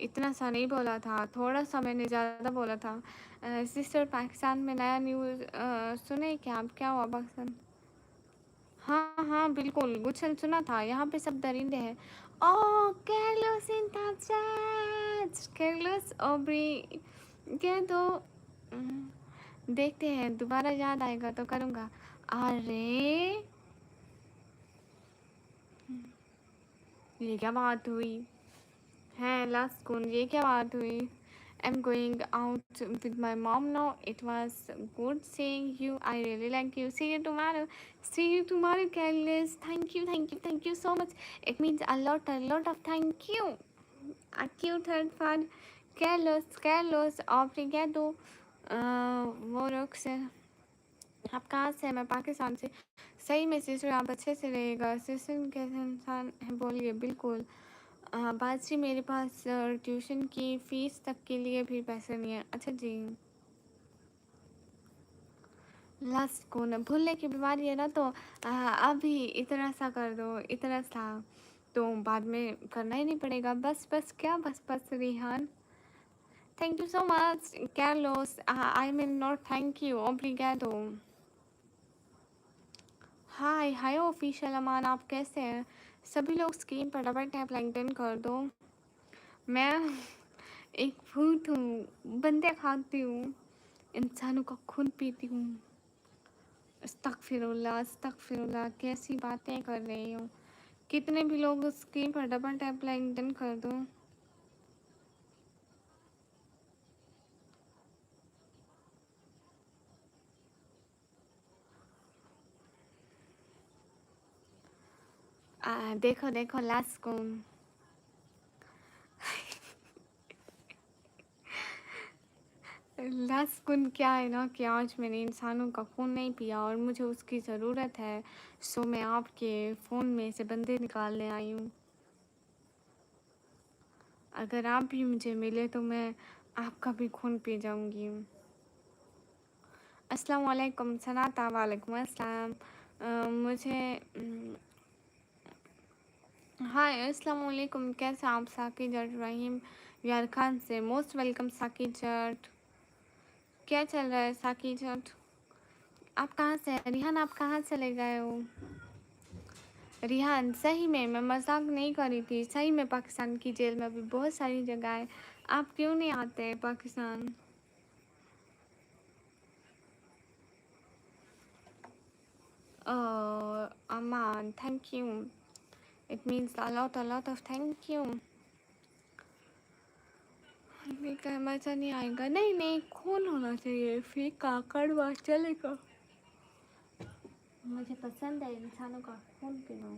इतना सा नहीं बोला था, थोड़ा सा मैंने ज़्यादा बोला था। सिस्टर पाकिस्तान में नया न्यूज़ सुने क्या आप? क्या हुआ पाकिस्तान? हाँ हाँ बिल्कुल, गुलशन सुना था, यहाँ पे सब दरिंदे हैं। ओ कैर्लोस इन टच, कैर्लोस ओब्री कह दो। देखते हैं, दोबारा याद आएगा तो करूँगा। अरे ये क्या बात हुई है लास्ट कौन, ये क्या बात हुई? I'm going out with my mom now. It was good seeing you. I really like you. See you tomorrow. See you tomorrow, Carlos. Thank you, thank you, thank you so much. It means a lot of thank you. A cute third fan. Carlos, Carlos, obrigado. वो रुक से, आप कहाँ से हैं? मैं पाकिस्तान से। सही में सिस्टर, आप अच्छे से रहेगा। सिस्टर कैसे इंसान है बोलिए? बिल्कुल। बाजी मेरे पास ट्यूशन की फ़ीस तक के लिए भी पैसे नहीं है। अच्छा जी, लास्ट को ना भूलने की बीमारी है ना, तो अभी इतना सा कर दो, इतना सा तो बाद में करना ही नहीं पड़ेगा। बस बस क्या, बस बस Rehan. Thank you so much Carlos. I mean not thank you, ओब्रिगेडो। हाय हाय ऑफिशियल अमान, आप कैसे हैं? सभी लोग स्क्रीन पर डबल टैप लाइक डन कर दो। मैं एक भूत हूँ, बंदे खाती हूँ, इंसानों का खून पीती हूँ। अस्तगफिरुल्लाह अस्तगफिरुल्लाह, कैसी बातें कर रही हूँ। कितने भी लोग स्क्रीन पर डबल टैप लाइक डन कर दो। देखो देखो लास्ट को, लास्कुन क्या है ना कि आज मैंने इंसानों का फ़ोन नहीं पिया और मुझे उसकी ज़रूरत है, सो मैं आपके फ़ोन में से बंदे निकालने आई हूँ। अगर आप भी मुझे मिले तो मैं आपका भी खून पी जाऊँगी। अस्सलाम वालेकुम सनाता, वालेकुम अस्सलाम। मुझे हाय अस्सलाम वालेकुम, कैसे आप? साकी जट रहीम यार खान से, मोस्ट वेलकम साकी जट। क्या चल रहा है साकी जट? आप कहाँ से हैं? रिहान आप कहाँ चले गए हो? रिहान सही में मैं मजाक नहीं कर रही थी, सही में पाकिस्तान की जेल में अभी बहुत सारी जगह है, आप क्यों नहीं आते Pakistan? Aman thank you, it means a lot of thank you. लेकिन मज़ा नहीं आएगा। नहीं नहीं, खून होना चाहिए, फीका कड़वा चलेगा। मुझे पसंद है इंसानों का खून पीना।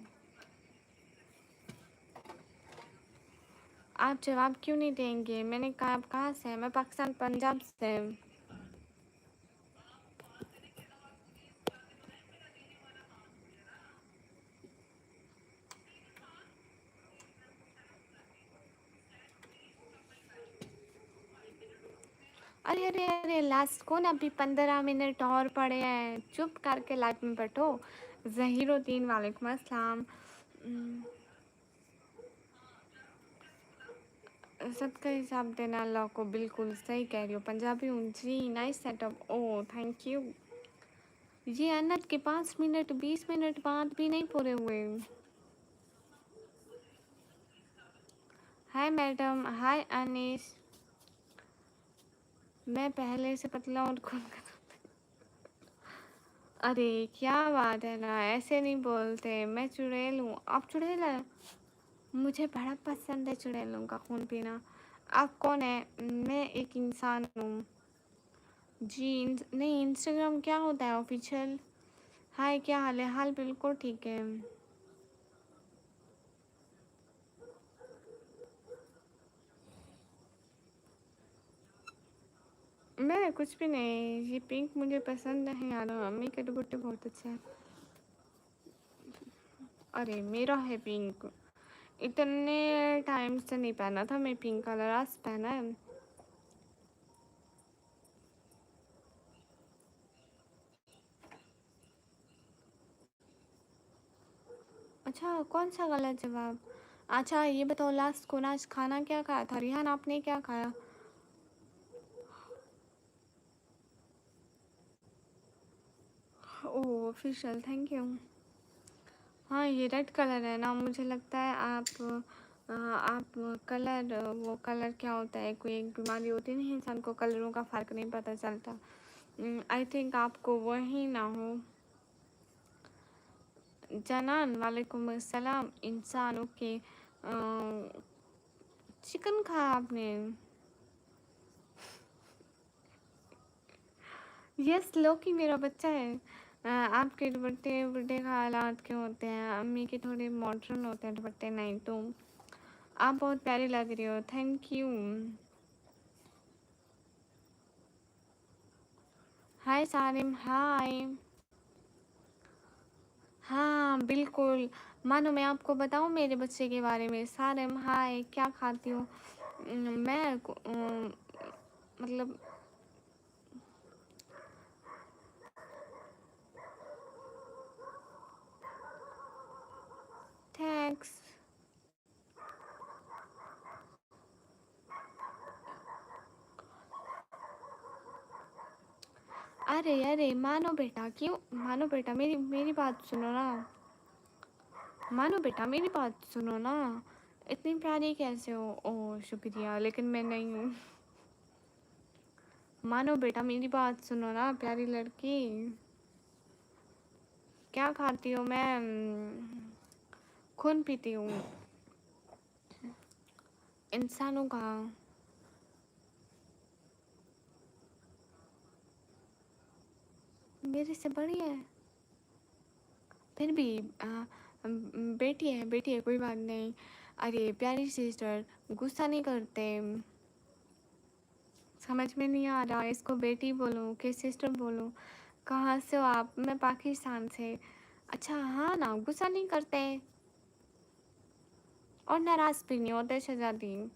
आप जवाब क्यों नहीं देंगे? मैंने कहा आप कहाँ से हैं? मैं पाकिस्तान पंजाब से। अरे अरे अरे लास्ट को ना अभी 15 मिनट और पड़े हैं, चुप करके लाइफ में बैठो। जहीरुद्दीन वालेकुम अस्सलाम। सबका हिसाब देना अल्लाह को, बिल्कुल सही कह रही हो, पंजाबी हूँ जी। Nice setup, oh thank you. ये अनत के 5 मिनट 20 मिनट बाद भी नहीं पूरे हुए। हाय मैडम, हाय अनीस। मैं पहले से पतला और खून का। अरे क्या बात है ना, ऐसे नहीं बोलते। मैं चुड़ैल हूँ, आप चुड़ैल है? मुझे बड़ा पसंद है चुड़ैलों का खून पीना। आप कौन है? मैं एक इंसान हूँ जी। नहीं, इंस्टाग्राम क्या होता है ऑफिशियल? हाय, क्या हाल है? हाल बिल्कुल ठीक है। मैं कुछ भी नहीं, ये पिंक मुझे पसंद नहीं आ रहा। मम्मी के दुपट्टे बहुत अच्छे हैं। अरे मेरा है पिंक, इतने टाइम से नहीं पहना था मैं पिंक कलर, आज पहना है। अच्छा, कौन सा गलत जवाब? अच्छा ये बताओ, लास्ट को आज खाना क्या खाया था? रिहान आपने क्या खाया? ओह ऑफिशियल, थैंक यू। हाँ ये रेड कलर है ना, मुझे लगता है आप कलर, वो कलर क्या होता है, कोई एक बीमारी होती है ना इंसान को, कलरों का फ़र्क नहीं पता चलता। आई थिंक आपको वही ना हो। जनान वालेकुम अस्सलाम। इंसान ओके। चिकन खाया आपने? यस, लोकी मेरा बच्चा है। आपके दुपट्टे बुड्ढे का हालात के होते हैं, अम्मी के थोड़े मॉडर्न होते हैं दुपट्टे। नहीं तो आप बहुत प्यारी लग रही हो, थैंक यू। हाय सारिम, हाय। हाँ बिल्कुल। मानो मैं आपको बताऊँ मेरे बच्चे के बारे में। सारिम हाय, क्या खाती हो? मैं मतलब थैंक्स। अरे अरे मानो बेटा, क्यों मानो बेटा, मेरी मेरी बात सुनो ना। मानो बेटा मेरी बात सुनो ना। इतनी प्यारी कैसे हो? ओह शुक्रिया, लेकिन मैं नहीं हूँ। मानो बेटा मेरी बात सुनो ना, प्यारी लड़की। क्या खाती हो? मैं खून पीती हूँ इंसानों का। मेरे से बड़ी है फिर भी। बेटी है, कोई बात नहीं। अरे प्यारी सिस्टर, गुस्सा नहीं करते। समझ में नहीं आ रहा, इसको बेटी बोलूँ कि सिस्टर बोलूँ? कहाँ से हो आप? मैं पाकिस्तान से। अच्छा हाँ ना, गुस्सा नहीं करते और नाराज़ भी नहीं होते शहजादी।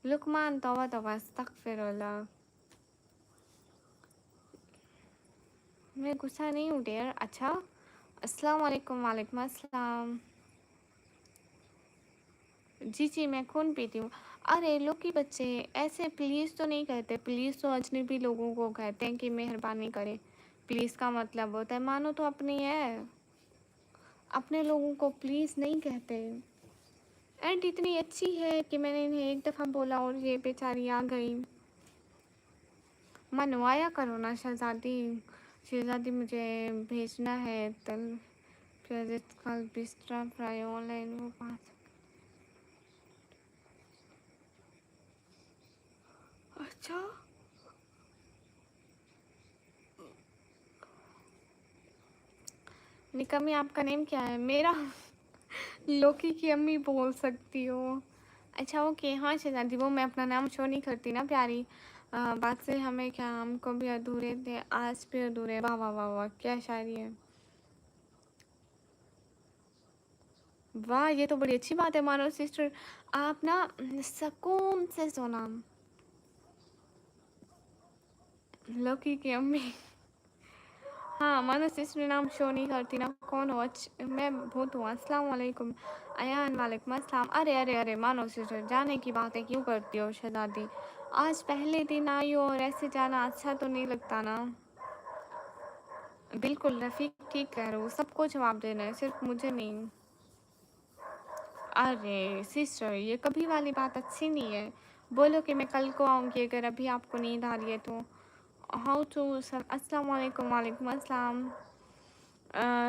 लुकमान, तौबा तौबा, अस्तगफिरुल्लाह। मैं गुस्सा नहीं हूँ डियर। अच्छा, अस्सलाम वालेकुम। वालेकुम अस्सलाम। जी जी, मैं खून पीती हूँ। अरे लोग की बच्चे ऐसे प्लीज़ तो नहीं कहते। प्लीज़ तो अजनबी लोगों को कहते हैं कि मेहरबानी करें। प्लीज़ का मतलब होता है मानो तो अपनी है, अपने लोगों को प्लीज़ नहीं कहते। एंड इतनी अच्छी है कि मैंने इन्हें एक दफ़ा बोला और ये बेचारी आ गई। मनवाया करो ना शहज़ादी। शहज़ादी मुझे भेजना है तल प्रोजेक्ट कल बिस्ट्रा फ्राई ऑनलाइन वो 5। अच्छा निकम्मी, आपका नेम क्या है? मेरा लोकी की अम्मी बोल सकती हो। अच्छा ओके, हाँ शहज़ादी, वो मैं अपना नाम शो नहीं करती ना प्यारी। बात से हमें क्या, हमको भी अधूरे थे, आज भी अधूरे। वाह वाह वाह वाह, क्या शायरी है। वाह, ये तो बड़ी अच्छी बात है। मानो सिस्टर, आप ना सुकून से सोना। लोकी की अम्मी। हाँ, मानो सिस्टर नाम शो नहीं करती ना। कौन हो? मैं भूत हूँ। अस्सलाम वालेकुम। अयान वालेकुम अस्सलाम। अरे अरे अरे, मानो सिस्टर जाने की बातें क्यों करती हो शहजादी? आज पहले दिन आई हो और ऐसे जाना अच्छा तो नहीं लगता ना। बिल्कुल रफ़ीक ठीक कह रहे हो, सबको जवाब देना है, सिर्फ मुझे नहीं। अरे सिस्टर, ये कभी वाली बात अच्छी नहीं है। बोलो कि मैं कल को आऊँगी अगर अभी आपको नींद आ रही है तो। How to sir. अस्सलाम वालेकुम। वालेकुम अस्सलाम।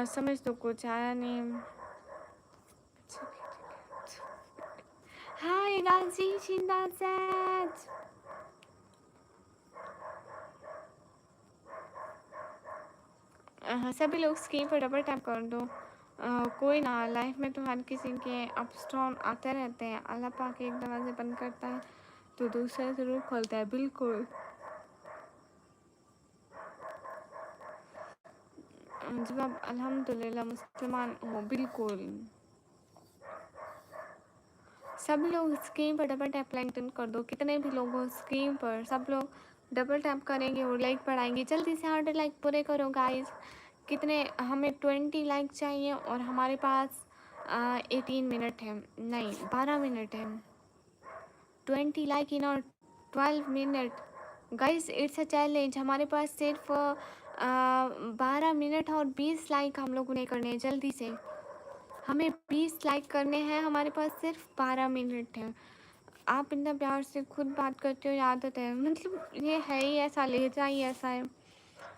समझ तो कुछ आया नहीं। हाय गाजी शिंदाज़। सभी लोग स्क्रीन पर डबल टैप कर दो। कोई ना, लाइफ में तो हर किसी के अप्स डाउन आते रहते हैं। अल्लाह पाक एक दरवाजे बंद करता है तो दूसरा ज़रूर खोलता है। बिल्कुल। जवाब अल्हम्दुलिल्लाह मुसलमान हो। बिल्कुल। सब लोग स्क्रीन पर डबल टैप लाइक कर दो। कितने भी लोग हो स्क्रीन पर, सब लोग डबल टैप करेंगे और लाइक बढ़ाएंगे। जल्दी से 100 लाइक पूरे करो गाइस। कितने? हमें 20 लाइक चाहिए और हमारे पास 18 मिनट है, नहीं 12 मिनट है। 20 लाइक इन और 12 minute. Guys it's a challenge. हमारे पास सिर्फ 12 मिनट और 20 लाइक हम लोगों ने करने हैं। जल्दी से हमें 20 लाइक करने हैं। हमारे पास सिर्फ 12 मिनट है। आप इतना प्यार से खुद बात करते हो, आदत है, मतलब ये है ही ऐसा, लहजा ही ऐसा है।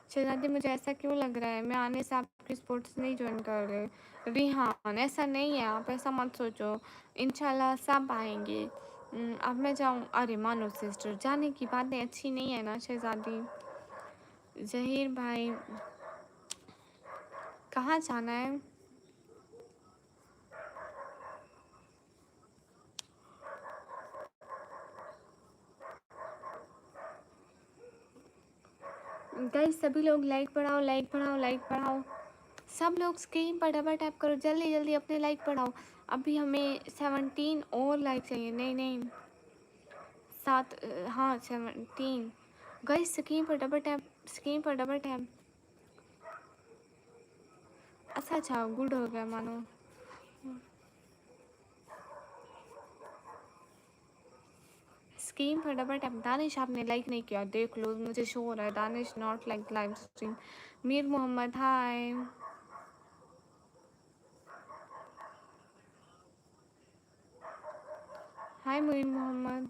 शहजादी मुझे ऐसा क्यों लग रहा है मैं आने से आपके स्पोर्ट्स नहीं ज्वाइन कर रहे? रिहान ऐसा नहीं है, आप ऐसा मत सोचो। इंशाल्लाह सब आएंगे। अब मैं जाऊँ? अरे मानो सिस्टर, जाने की बातें अच्छी नहीं है ना शहजादी। जहीर भाई कहाँ जाना है? गाइस सभी लोग लाइक बढ़ाओ, लाइक बढ़ाओ, लाइक बढ़ाओ। सब लोग स्क्रीन पर डबल टैप करो, जल्दी जल्दी अपने लाइक बढ़ाओ। अभी हमें 17 और लाइक चाहिए। नहीं नहीं, 7, हाँ 17। गाइस स्क्रीन पर डबल टैप, स्क्रीन पर डबल टैप। अच्छा अच्छा, गुड हो गया मानो। स्क्रीन पर डबल टैप। दानिश आपने लाइक नहीं किया, देख लो मुझे शो हो रहा है Danish not like live stream. Mir Mohammad hi. Hi Mir Mohammad.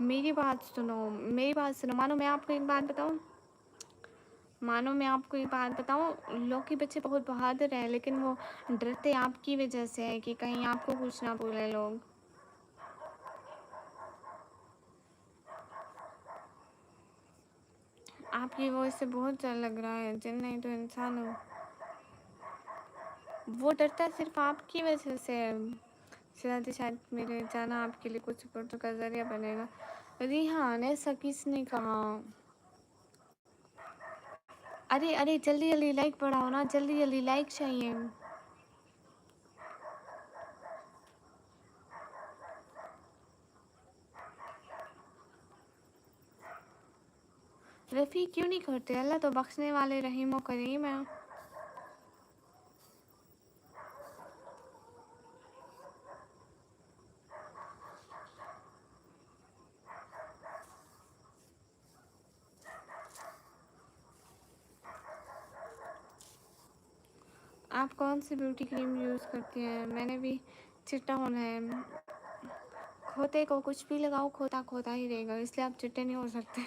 मेरी बात सुनो, मेरी बात सुनो। मानो मैं आपको एक बात बताऊँ, मानो मैं आपको एक बात बताऊँ, लोग के बच्चे बहुत बहादुर हैं लेकिन वो डरते आपकी वजह से है कि कहीं आपको कुछ ना बोले लोग। आपकी वॉइस से बहुत डर लग रहा है, जिन नहीं तो इंसान हो। वो डरता सिर्फ आपकी वजह से है। शायद मेरे जाना आपके लिए कुछ सपोर्ट का जरिया बनेगा। रिहान ऐसा किसने कहा? अरे अरे जल्दी जल्दी लाइक बढ़ाओ ना, जल्दी जल्दी लाइक चाहिए। रफ़ी क्यों नहीं करते? अल्लाह तो बख्शने वाले रहीम व करीम है। आप कौन सी ब्यूटी क्रीम यूज़ करती हैं? मैंने भी चिट्टा होना है। खोते को कुछ भी लगाओ खोता खोता ही रहेगा, इसलिए आप चिट्टे नहीं हो सकते।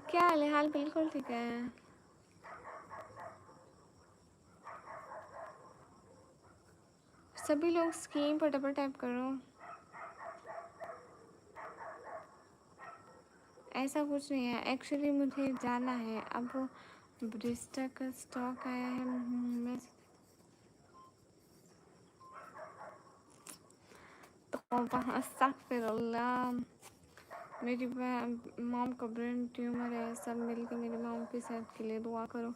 क्या हाल है? हाल बिल्कुल ठीक है। सभी लोग स्क्रीन पर डबल टैप करो। ऐसा कुछ नहीं है, एक्चुअली मुझे जाना है। अब ब्रिस्टा का स्टॉक आया है। मैं तो अस्तगफिरुल्लाह। मेरी मॉम का ब्रेन ट्यूमर है, सब मिलकर मेरी मॉम की सेहत के लिए दुआ करो,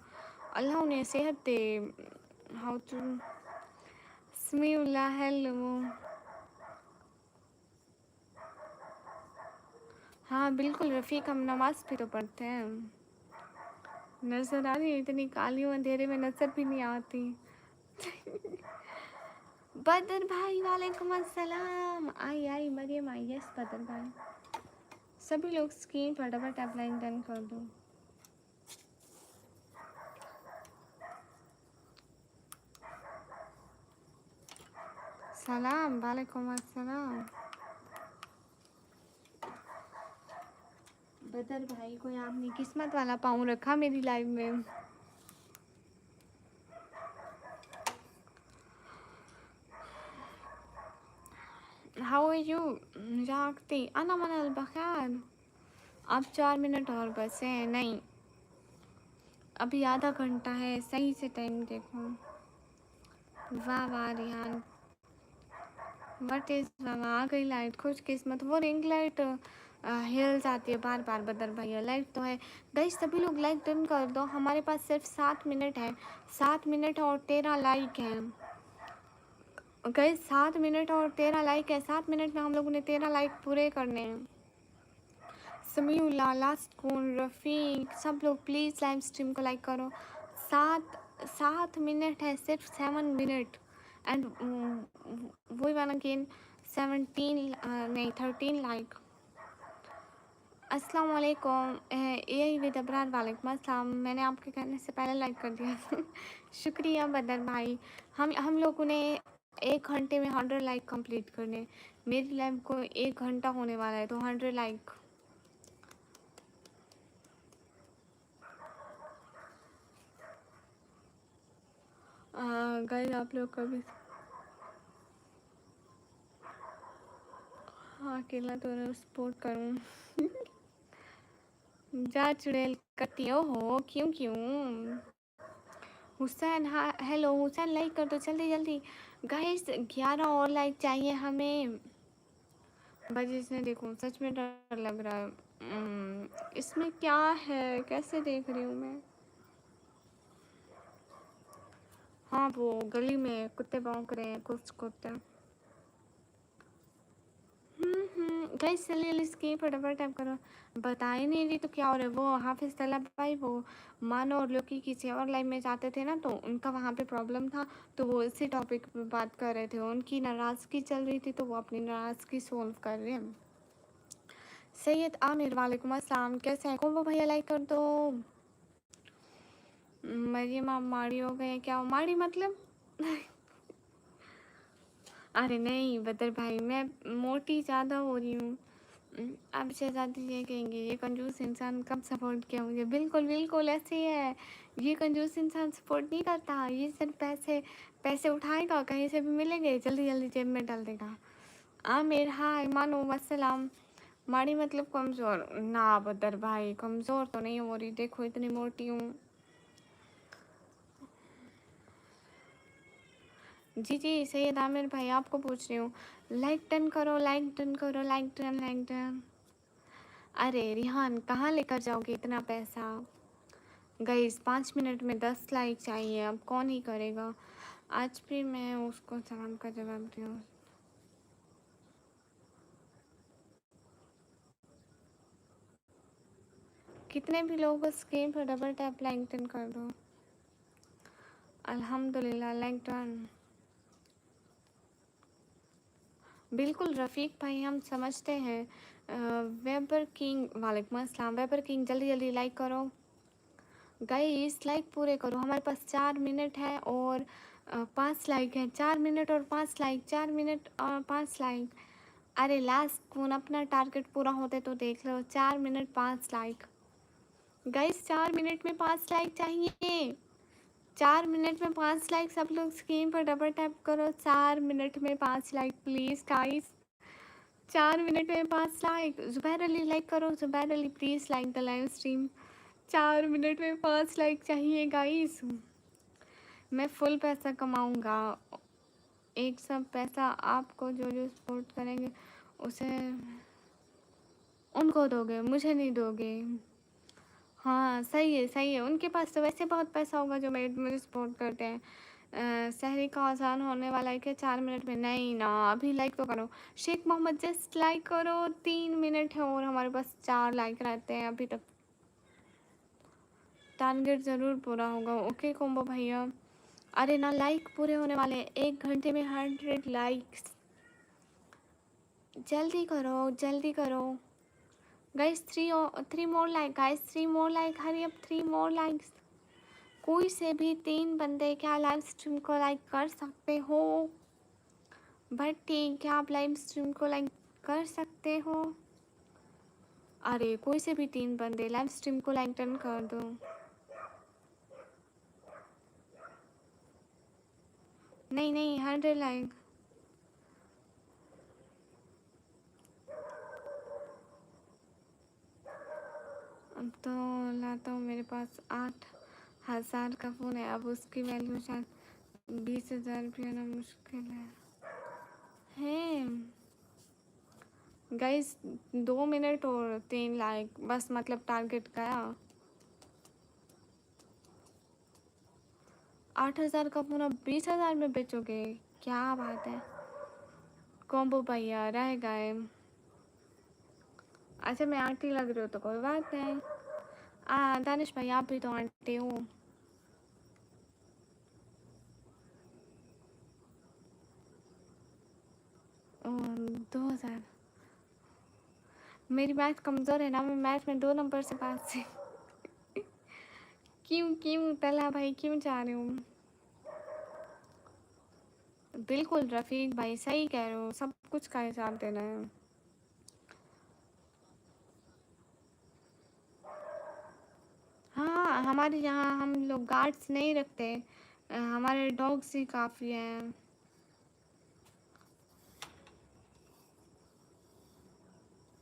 अल्लाह उन्हें सेहत दे। How to Samiullah, hello. हाँ बिल्कुल रफ़ीक, हम नमाज भी तो पढ़ते हैं। नज़र आ रही है, इतनी काली हूँ अंधेरे में नज़र भी नहीं आती। बदर भाई वालेकुम अस्सलाम। आई आई मरियम आई, यस बदर भाई। सभी लोग स्क्रीन पर डबल टैप लाइन डन कर दो। सलाम वालेकुम अस्सलाम। बदर भाई को आपने किस्मत वाला पाँव रखा मेरी लाइफ में। हाउ आर यू जागती अना मनल बखैर। अब 4 मिनट और बचे हैं, नहीं अभी आधा घंटा है, सही से टाइम देखो। वाह वाह रिहान, वट इज वाह, आ गई लाइट, खुश किस्मत। वो रिंग लाइट हिल जाती है बार बार। बदर भैया लाइट तो है, गाइस सभी लोग लाइक डन कर दो। हमारे पास सिर्फ 7 मिनट है, 7 मिनट और 13 लाइक हैं गाइस, 7 मिनट और 13 लाइक है। 7 मिनट में हम लोगों ने 13 लाइक पूरे करने हैं। समीउल्लाह, लास्ट कौन, रफ़ीक, सब लोग प्लीज़ लाइव स्ट्रीम को लाइक करो। 7 मिनट है, सिर्फ 7 मिनट एंड वही वन अगेन 17 नहीं 13 लाइक। अस्सलाम वालेकुम, यही विद अबरार वालेकुम अस्सलाम। मैंने आपके कहने से पहले लाइक कर दिया। शुक्रिया बदर भाई। हम लोगों ने 1 घंटे में 100 लाइक कंप्लीट करने। मेरी लाइव को 1 घंटा होने वाला है, तो 100 लाइक। गाइस आप लोग कभी हाँ अकेला तो सपोर्ट करूँ। जा चुड़ैल करती हो, क्यों क्यों। हुसैन, हाँ हेलो हुसैन, लाइक कर दो जल्दी जल्दी। गाइस 11 और लाइक चाहिए हमें। बजे से देखो, सच में डर लग रहा है। इसमें क्या है, कैसे देख रही हूँ मैं। हाँ वो गली में कुत्ते भौंक रहे हैं, कुछ कुत्ते। गाइस चलिए इसके फटाफट टाइप करो। बता ही नहीं रही तो क्या हो रहा है। वो हाफिज तलब भाई वो मानो और लोकी किसी और लाइव में जाते थे ना, तो उनका वहाँ पे प्रॉब्लम था, तो वो इसी टॉपिक पे बात कर रहे थे। उनकी नाराज़गी चल रही थी, तो वो अपनी नाराज़गी सोल्व कर रहे हैं। सैयद आमिर वालेकुम अस्सलाम, कैसे हैं। को भैया लाइक कर दो। मरियम आप माड़ी हो गए क्या, माड़ी मतलब। अरे नहीं बदर भाई, मैं मोटी ज़्यादा हो रही हूँ। अब शहजादी ये कहेंगे ये कंजूस इंसान कब सपोर्ट किया मुझे। बिल्कुल बिल्कुल ऐसे ही है, ये कंजूस इंसान सपोर्ट नहीं करता, ये सिर्फ पैसे पैसे उठाएगा, कहीं से भी मिलेंगे जल्दी जल्दी जेब में डाल देगा। आमिर हाय, मानो वसलाम। माड़ी मतलब कमज़ोर ना बदर भाई, कमज़ोर तो नहीं हो रही, देखो इतनी मोटी हूँ। जी जी सैयद आमिर भाई आपको पूछ रही हूँ। लाइक डन करो, लाइक डन करो, लाइक डन लाइक डन। अरे रिहान कहाँ लेकर जाओगे इतना पैसा। गाइस 5 मिनट में 10 लाइक चाहिए, अब कौन ही करेगा। आज भी मैं उसको सलाम का जवाब दूँ। कितने भी लोग स्क्रीन पर डबल टैप लाइक डन कर दो। अल्हम्दुलिल्लाह लाइक डन। बिल्कुल रफ़ीक भाई हम समझते हैं। वेबर किंग वालेकुम अस्सलाम। वेबर किंग जल्दी जल्दी लाइक करो गाइस, लाइक पूरे करो। हमारे पास 4 मिनट है और 5 लाइक है। 4 मिनट और 5 लाइक, 4 मिनट और 5 लाइक। अरे लास्ट कौन अपना टारगेट पूरा होते तो देख लो। 4 मिनट 5 लाइक गाइस, 4 मिनट में 5 लाइक चाहिए। 4 मिनट में 5 लाइक, सब लोग स्क्रीन पर डबल टैप करो। 4 मिनट में 5 लाइक प्लीज़ गाइस, 4 मिनट में 5 लाइक। जुबैर अली लाइक करो, Zubair Ali please like the live stream. 4 minute में 5 लाइक चाहिए गाइस। मैं फुल पैसा कमाऊंगा, एक सब पैसा आपको जो जो सपोर्ट करेंगे उसे। उनको दोगे, मुझे नहीं दोगे। हाँ सही है, उनके पास तो वैसे बहुत पैसा होगा जो मुझे सपोर्ट करते हैं। सहरी का आसान होने वाला है कि 4 मिनट में? नहीं ना, अभी लाइक तो करो। शेख मोहम्मद जस्ट लाइक करो, 3 मिनट है और हमारे पास 4 लाइक रहते हैं अभी तक। टारगेट ज़रूर पूरा होगा। ओके कोम्बो भैया। अरे ना, लाइक पूरे होने वाले हैं 1 घंटे में 100 लाइक्स। जल्दी करो जल्दी करो guys. 3 more like guys, 3 more like, hurry up, 3 more likes. कोई से भी 3 बंदे क्या लाइव स्ट्रीम को लाइक कर सकते हो? भट्टी, क्या आप लाइव स्ट्रीम को लाइक कर सकते हो? अरे कोई से भी 3 बंदे लाइव स्ट्रीम को लाइक डन कर दो। नहीं नहीं, 100 लाइक। अब तो लाता हूँ, मेरे पास 8,000 का फ़ोन है, अब उसकी वैल्यू शायद 20,000 रुपया ना मुश्किल है गाइस। 2 मिनट और 3 लाइक बस, मतलब टारगेट गया। 8,000 का फ़ोन अब 20,000 में बेचोगे? क्या बात है कॉम्बो भैया, रह गए। अच्छा मैं आंटी लग रही हूँ तो कोई बात नहीं। दानिश भाई आप भी तो आंटी हो। ओ, 2,000। मेरी मैथ कमज़ोर है ना, मैं मैथ में 2 नंबर से पास थी। क्यों क्यों तला भाई, क्यों चाह रहे हो? बिल्कुल रफ़ीक भाई, सही कह रहे हो, सब कुछ का हिसाब देना है। हाँ हमारे यहाँ हम लोग गार्ड्स नहीं रखते, हमारे डॉग्स ही काफ़ी हैं।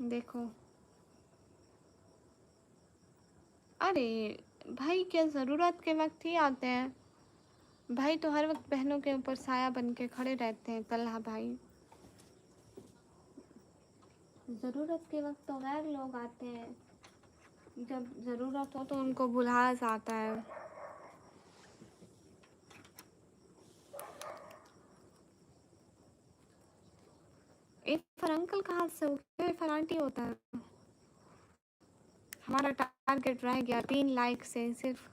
देखो, अरे भाई क्या ज़रूरत के वक्त ही आते हैं भाई, तो हर वक्त बहनों के ऊपर साया बन के खड़े रहते हैं तल्हा भाई। ज़रूरत के वक्त तो गैर लोग आते हैं, जब ज़रूरत हो तो उनको बुलाया जाता है। एक फर अंकल कहाँ से हो गए? फरांटी होता है। हमारा टारगेट रह गया 3 लाइक से सिर्फ।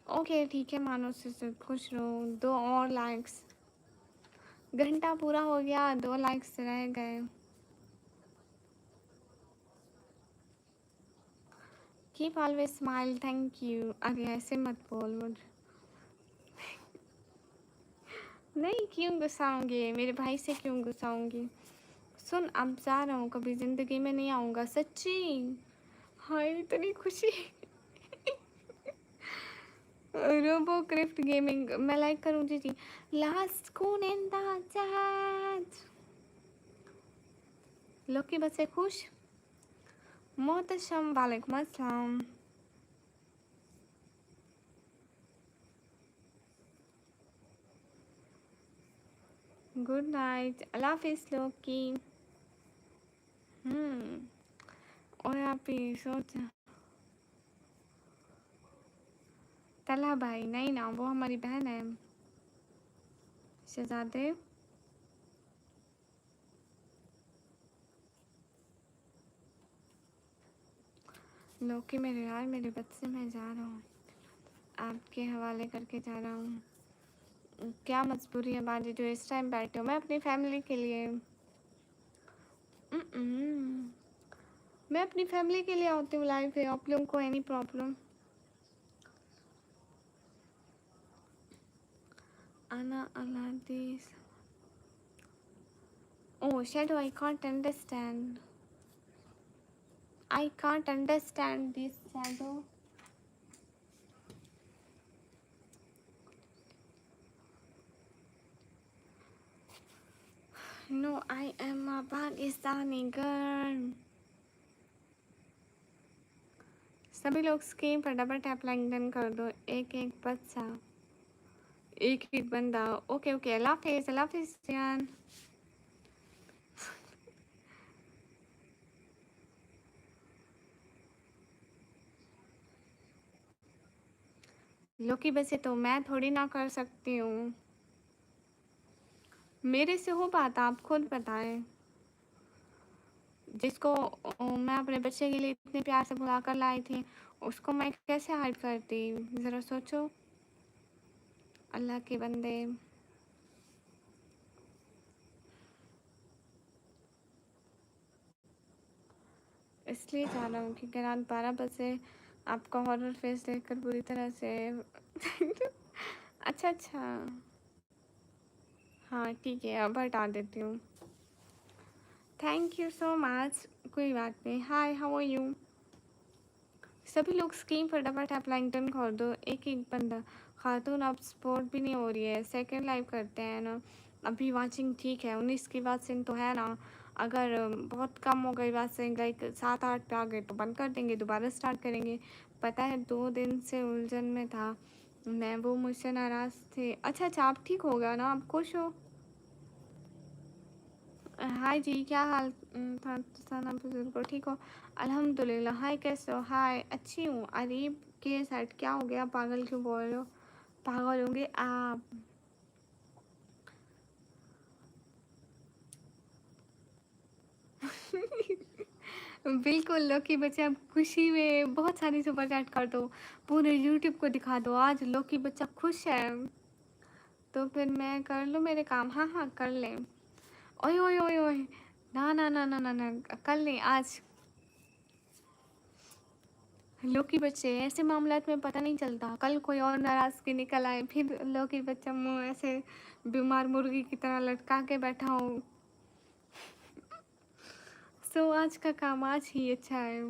ओके ठीक है, मानो से खुश रहो। 2 और लाइक्स, घंटा पूरा हो गया, 2 लाइक्स रह गए। Keep always smile, thank you. अरे ऐसे मत बोल मुझे। नहीं, क्यों गुस्साऊंगी, मेरे भाई से क्यों गुस्साऊंगी? सुन, अब जा रहा हूँ, कभी ज़िंदगी में नहीं आऊँगा, सच्ची। हाय इतनी खुशी। रोबो क्रिफ्ट गेमिंग मैं लाइक करूँ जी। लास्ट कौन इन द चैट? लोकी बच्चे खुश। मोहतशम, वालेकुम अस्सलाम। गुड नाइट, अल्लाह हाफिज़ लोकी। और आप ही सोच। तला भाई नहीं ना, वो हमारी बहन है। शहजादे लोकी, मेरे यार मेरे बच्चे, मैं जा रहा हूँ, आपके हवाले करके जा रहा हूँ। क्या मजबूरी है बाजी जो इस टाइम बैठे हो? मैं अपनी फैमिली के लिए मैं अपनी फैमिली के लिए आती हूँ लाइव है। आप लोगों को any problem? Anna Aladis. Oh, Shadow, I can't understand. I can't understand this, Shadow. No, I am a Pakistani girl. सभी लोग स्क्रीन पर डबल टैप लाइक डन कर दो। एक एक बच्चा, एक एक बंदा। ओके ओके, अल्लाह हाफिज़, अल्लाह हाफिज़ जान। लोकी वैसे तो मैं थोड़ी ना कर सकती हूँ, मेरे से हो पाता, आप खुद बताएं। जिसको मैं अपने बच्चे के लिए इतने प्यार से बुला कर लाई थी, उसको मैं कैसे हाइड करती, ज़रा सोचो। अल्लाह के बंदे। इसलिए चाह रहा हूँ कि रात 12 बजे आपका हॉरर फेस देखकर बुरी तरह से अच्छा अच्छा, हाँ ठीक है, अब हटा देती हूँ। Thank you so much. कोई बात नहीं। हाय, हाउ आर यू? सभी लोग स्क्रीन फटाफट आप लैंटर्न खोल दो, एक एक बंदा। खातून अब स्पोर्ट भी नहीं हो रही है, सेकंड लाइव करते हैं ना। अभी वाचिंग ठीक है, 19 की वाचिंग तो है ना। अगर बहुत कम हो गई वाचिंग, लाइक 7-8 पे आ गए तो बंद कर देंगे, दोबारा स्टार्ट करेंगे। पता है 2 दिन से उलझन में था मैं, वो मुझसे नाराज़ थे। अच्छा अच्छा, आप ठीक हो गया ना, आप खुश हो? हाय जी, क्या हाल था सना बुजुर्ग, ठीक हो? अल्हम्दुलिल्लाह। हाय, कैसे हो? हाय, अच्छी हूँ। अरीब के साथ क्या हो गया, पागल क्यों बोल रहे हो? पागल होंगे आप। बिल्कुल लोकी बच्चे, अब खुशी में बहुत सारी सुपर चैट कर दो, पूरे यूट्यूब को दिखा दो आज लोकी बच्चा खुश है। तो फिर मैं कर लूँ मेरे काम? हाँ हाँ, कर ले। ओए ओए ओए ओए, ना ना ना ना ना ना, कर ले आज। लोकी बच्चे, ऐसे मामलात में पता नहीं चलता, कल कोई और नाराज़गी निकल आए, फिर लोकी बच्चा मुंह ऐसे बीमार मुर्गी की तरह लटका के बैठा हो। सो आज का काम आज ही अच्छा है।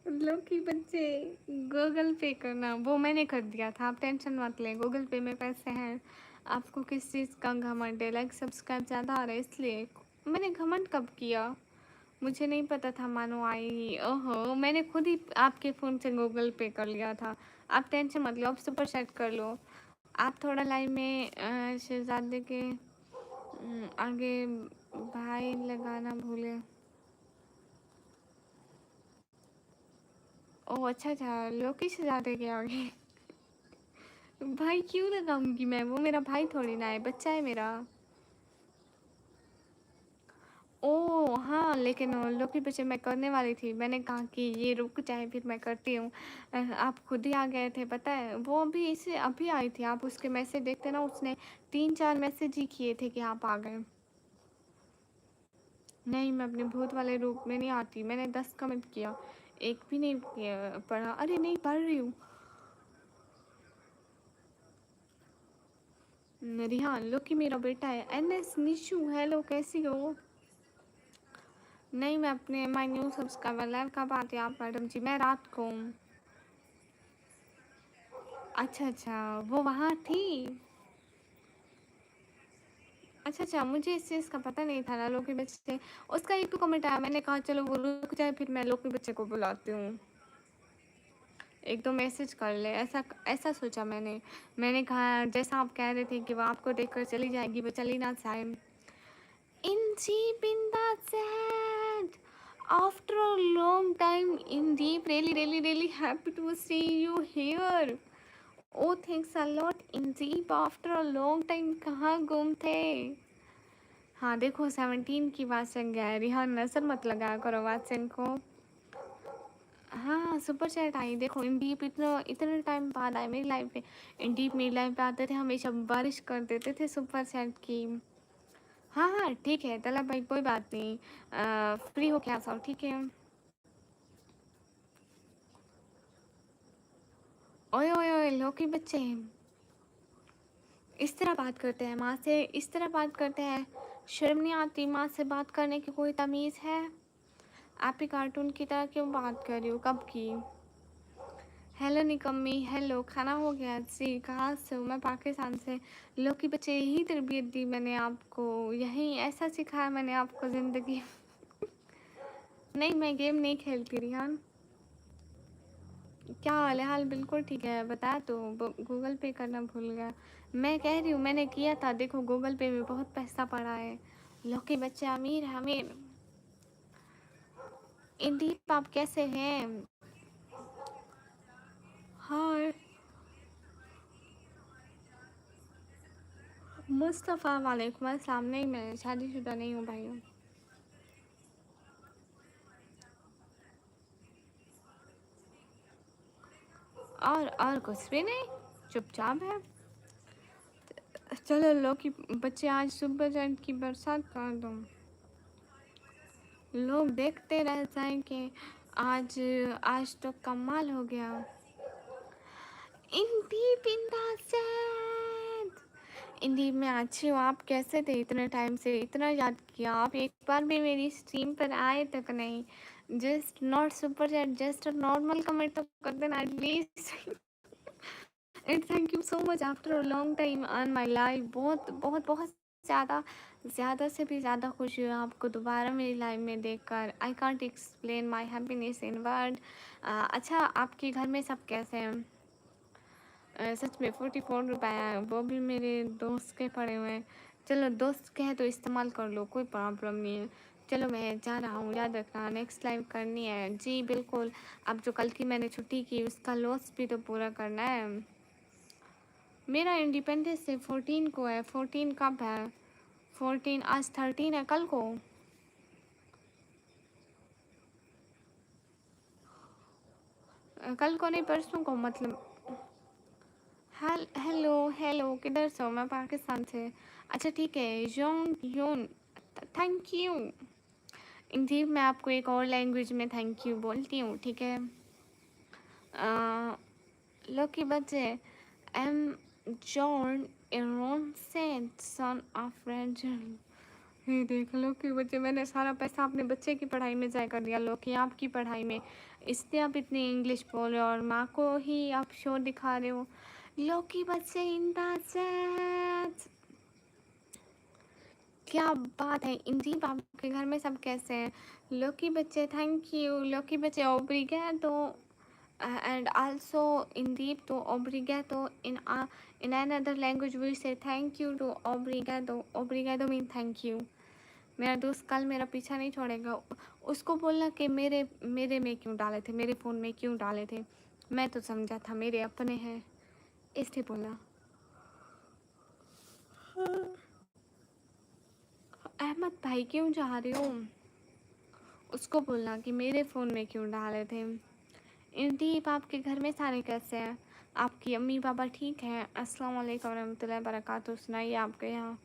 लोकी बच्चे, गूगल पे करना वो मैंने कर दिया था, आप टेंशन मत लें, गूगल पे में पैसे हैं। आपको किस चीज़ का घमंड है? लाइक सब्सक्राइब ज़्यादा आ रहा है इसलिए। मैंने घमंड कब किया? मुझे नहीं पता था मानो आई। ओहो, मैंने खुद ही आपके फ़ोन से गूगल पे कर लिया था। आप टेंशन मत लो, आप सुपर चैट कर लो। आप थोड़ा लाइव में शहजादे के आगे भाई लगाना भूले। ओह अच्छा अच्छा, लोकी शहजादे के आगे भाई क्यों लगाऊंगी मैं? वो मेरा भाई थोड़ी ना है, बच्चा है मेरा। ओह हाँ, लेकिन लोकी पीछे मैं करने वाली थी, मैंने कहा कि ये रुक जाए फिर मैं करती हूँ। आप खुद ही आ गए थे, पता है वो अभी इसे अभी आई थी, आप उसके मैसेज देखते ना, उसने 3-4 मैसेज ही किए थे कि आप आ गए। नहीं, मैं अपने भूत वाले रूप में नहीं आती, मैंने 10 कमेंट किया, एक भी नहीं पढ़ा। अरे नहीं पढ़ रही हूँ। रिहान, लोकी मेरा बेटा है। एनएस निशु, हेलो, कैसी हो? नहीं, मैं अपने माय न्यू सब्सक्राइबर लाइव कब आते हैं आप मैडम जी? मैं रात को। अच्छा अच्छा, वो वहाँ थी। अच्छा अच्छा, मुझे इस चीज़ का पता नहीं था ना, लोकी बच्चे उसका एक तो कमेंट आया, मैंने कहा चलो वो रुक जाए फिर मैं लोकी बच्चे को बुलाती हूँ, एक दो मैसेज कर ले, ऐसा ऐसा सोचा मैंने। मैंने कहा जैसा आप कह रहे थे कि वो आपको देखकर चली जाएगी, वो चली ना जाए। In deep in that sad, after a long time, in deep, really, really, really happy to see you here. Oh, thanks a lot. In deep, after a long time, कहाँ गुम थे? हाँ देखो, 17 की बात चल गया है। रिहान, नजर मत लगाया करो वाचन को। हाँ सुपर चैट आई, देखो इन डीप इतना इतने टाइम बाद आए मेरी लाइफ पे। इन डीप मेरी लाइफ पे आते थे, हमेशा बारिश कर देते थे सुपर चैट की। हाँ हाँ ठीक है तलब भाई, कोई बात नहीं। फ्री हो क्या सब? ठीक है। ओए ओए ओए, लोकी बच्चे, इस तरह बात करते हैं माँ से? इस तरह बात करते हैं? शर्म नहीं आती? माँ से बात करने की कोई तमीज़ है? आप ही कार्टून की तरह क्यों बात कर रही हो? कब की? हेलो निकम्मी, हेलो, खाना हो गया जी? कहाँ से हो? मैं पाकिस्तान से। लोकी बच्चे, यही तरबियत दी मैंने आपको, यही ऐसा सिखाया मैंने आपको ज़िंदगी। नहीं, मैं गेम नहीं खेलती रिहान। क्या हाल है? हाल बिल्कुल ठीक है। बता तो गूगल पे करना भूल गया। मैं कह रही हूँ मैंने किया था, देखो गूगल पे में बहुत पैसा पड़ा है। लौकी बच्चे अमीर है अमीर। इंदीप आप कैसे हैं? हाय मुस्तफ़ा, वालेकुम अस्सलाम। नहीं मैं शादीशुदा नहीं हूँ भाई। और कुछ भी नहीं, चुपचाप है। चलो लौकी बच्चे आज सुबह जैन की बरसात कर दो, लोग देखते रह जाएंगे। आज आज तो कमाल हो गया। इंदीप इंदीप मैं अच्छी हूँ, आप कैसे थे? इतने टाइम से इतना याद किया, आप एक बार भी मेरी स्ट्रीम पर आए तक नहीं। Just not super chat, just normal comment तो कर देना at least. And thank you so much after a long time on my life. बहुत बहुत बहुत ज़्यादा, ज़्यादा से भी ज़्यादा खुशी हुई आपको दोबारा मेरी लाइफ में देखकर। I can't explain my happiness in word. अच्छा आपके घर में सब कैसे हैं? सच में 44 रुपये वो भी मेरे दोस्त के पड़े हुए हैं। चलो दोस्त के हैं तो इस्तेमाल कर लो, कोई प्रॉब्लम नहीं है। चलो मैं जा रहा हूँ, याद रखना नेक्स्ट लाइव करनी है। जी बिल्कुल। अब जो कल की मैंने छुट्टी की उसका लॉस भी तो पूरा करना है। मेरा इंडिपेंडेंस डे 14 को है। 14 कब है? 14 आज 13 है, कल को। कल को नहीं परसों को मतलब। हेलो हेलो, किधर से हो? मैं पाकिस्तान से। अच्छा ठीक है Yong Yeon, thank you. Indeep मैं आपको एक और लैंग्वेज में थैंक यू बोलती हूँ, ठीक है? लकी बच्चे, am John Aaron saint son of Renjan. ये देख लो कि बच्चे, मैंने सारा पैसा अपने बच्चे की पढ़ाई में ज़ाया कर दिया, लो कि आपकी पढ़ाई में। इसलिए आप इतनी इंग्लिश बोल रहे हो और माँ को ही आप शो दिखा रहे हो। लो कि बच्चे इन दैट, क्या बात है। इंदीप आपके घर में सब कैसे हैं? लोकी बच्चे थैंक यू। लोकी बच्चे ओब्रिगेटो and also Indeed to obrigado in another language we say thank you to obrigado. Obrigado mean thank you. मेरा दोस्त कल मेरा पीछा नहीं छोड़ेगा। उसको बोलना कि मेरे मेरे में क्यों डाले थे, मेरे फ़ोन में क्यों डाले थे। मैं तो समझा था मेरे अपने हैं, इसलिए बोलना। अहमद भाई क्यों जा रहे हो? उसको बोलना कि मेरे फ़ोन में क्यों डाले थे। इंदीप आपके घर में सारे कैसे हैं? आपकी अम्मी पापा ठीक हैं? अस्सलाम वालेकुम रहमतुल्लाहि बरकातहू। सुनाइए आपके यहाँ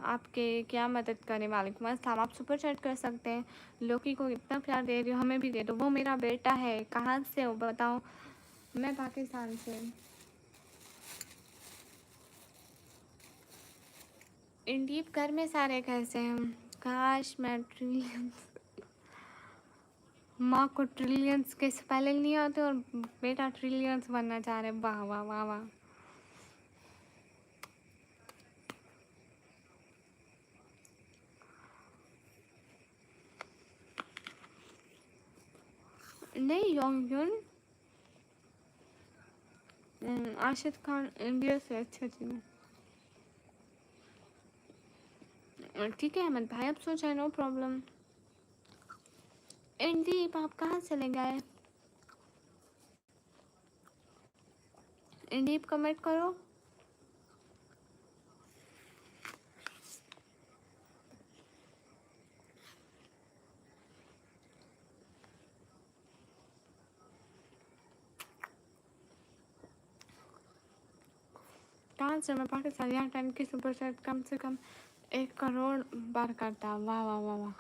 आपके क्या मदद करने वाले को। अस्सलाम, आप सुपर चैट कर सकते हैं। लोकी को इतना प्यार दे रही हो, हमें भी दे दो। वो मेरा बेटा है। कहाँ से हो बताओ? मैं पाकिस्तान से। इंदीप घर में सारे कैसे हैं? काश मैं ट्रिलियंस, माँ को ट्रिलियंस के स्पेलिंग नहीं आते और बेटा ट्रिलियंस बनना चाह रहे। वाह वाह वाह वाह। नहीं योंग, आशिद खान इंडिया से। अच्छा जी ठीक है अहमद भाई, आप सोचा नो प्रॉब्लम। इंदीप आप कहाँ चले गए? इंदीप कमेंट करो। कहाँ से? मैं पाकिस्तान। यहाँ 10 की सुपर सेट कम से कम 1 करोड़ बार करता। वाह वाह वाह वाह।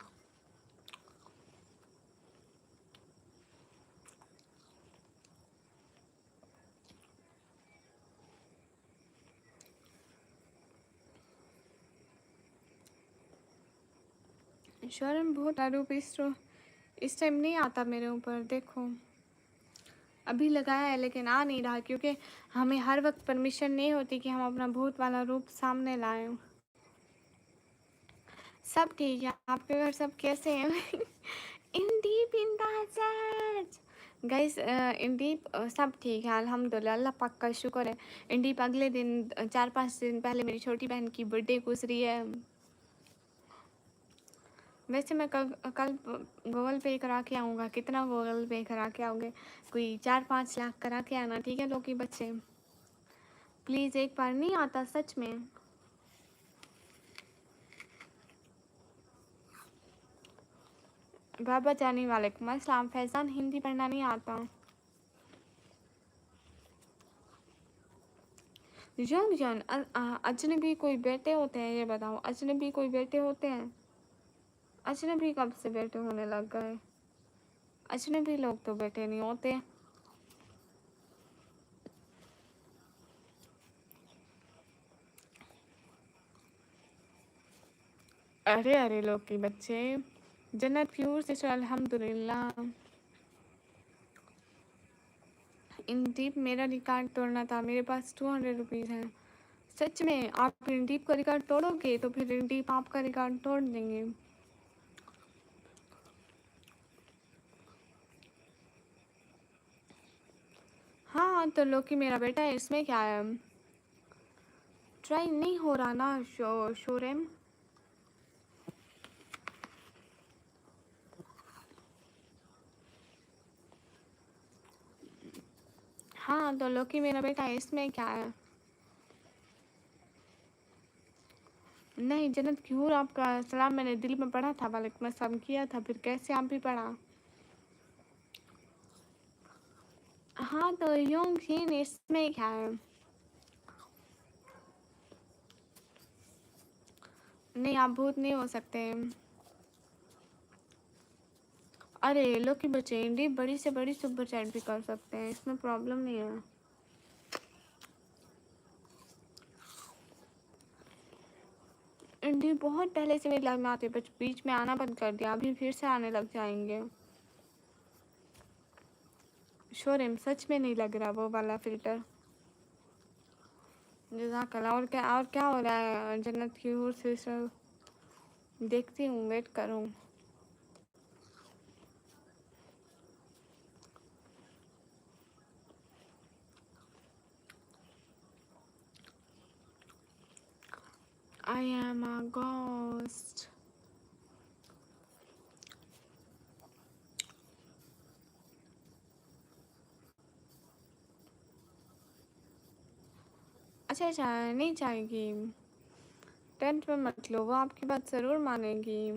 शर्म बहुत आरोप इस टाइम नहीं आता मेरे ऊपर। देखो अभी लगाया है लेकिन आ नहीं रहा, क्योंकि हमें हर वक्त परमिशन नहीं होती कि हम अपना भूत वाला रूप सामने लाएं। सब ठीक है। आपके घर सब कैसे हैं? इंदीप इन द चैट, गाइस इंदीप सब ठीक है अल्हम्दुलिल्लाह, अल्लाह पाक का शुक्र है। इंदीप अगले दिन 4-5 दिन पहले मेरी छोटी बहन की बर्थडे गुजरी है। वैसे मैं कल कल गूगल पे करा के आऊँगा। कितना गूगल पे करा के आओगे? कोई 4-5 लाख करा के आना, ठीक है लोकी बच्चे? प्लीज़ एक बार, नहीं आता सच में। बाबा जानी वालेकुम अस्सलाम। फैज़ान हिंदी पढ़ना नहीं आता। जान अजनबी कोई बेटे होते हैं, ये बताओ, अजनबी कोई बेटे होते हैं? अजनबी कब से बेटे होने लग गए? अजनबी लोग तो बेटे नहीं होते। अरे अरे लोग के बच्चे, जन्नत की ओर से अल्हम्दुलिल्लाह। इंदीप मेरा रिकॉर्ड तोड़ना था, मेरे पास 200 रुपीज़ हैं। सच में आप इंदीप का रिकॉर्ड तोड़ोगे तो फिर इंदीप आपका रिकॉर्ड तोड़ देंगे। हाँ तो लोकी मेरा बेटा है, इसमें क्या है? ट्राई नहीं हो रहा ना शोरेम। हाँ तो लोकी मेरा बेटा है, इसमें क्या है? नहीं जन्नत की हूर, आपका सलाम मैंने दिल में पढ़ा था, वालेकुम अस्सलाम किया था, फिर कैसे आप भी पढ़ा? हाँ तो योंग हीन, इसमें क्या है? नहीं आप भूत नहीं हो सकते। अरे लोकी बच्चे इंडी बड़ी से बड़ी सुपर चैट भी कर सकते हैं, इसमें प्रॉब्लम नहीं है। इंडी बहुत पहले से मेरी लाइफ में आते, बस बीच में आना बंद कर दिया, अभी फिर से आने लग जाएंगे। शोरेम सच में नहीं लग रहा वो वाला फिल्टर। जज़ाकल्लाह। और क्या हो रहा है जन्नत की हूर से सब? देखती हूँ, वेट करूँ। I am a ghost. अच्छा अच्छा नहीं चाहेगी, टेंथ में मत लो, वो आपकी बात ज़रूर मानेगी।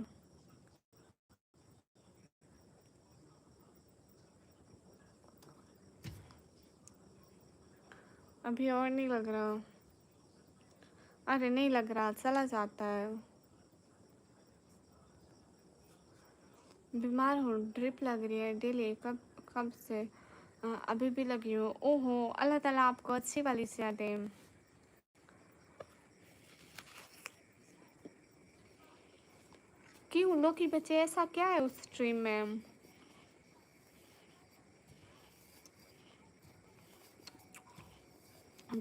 अभी और नहीं लग रहा। अरे नहीं लग रहा, चला जाता है। बीमार हूँ, ड्रिप लग रही है डेली। कब कब से? अभी भी लगी हूँ। ओहो, अल्लाह ताला आपको अच्छी वाली सेहत दे। क्यों लोकी बच्चे, ऐसा क्या है उस स्ट्रीम में?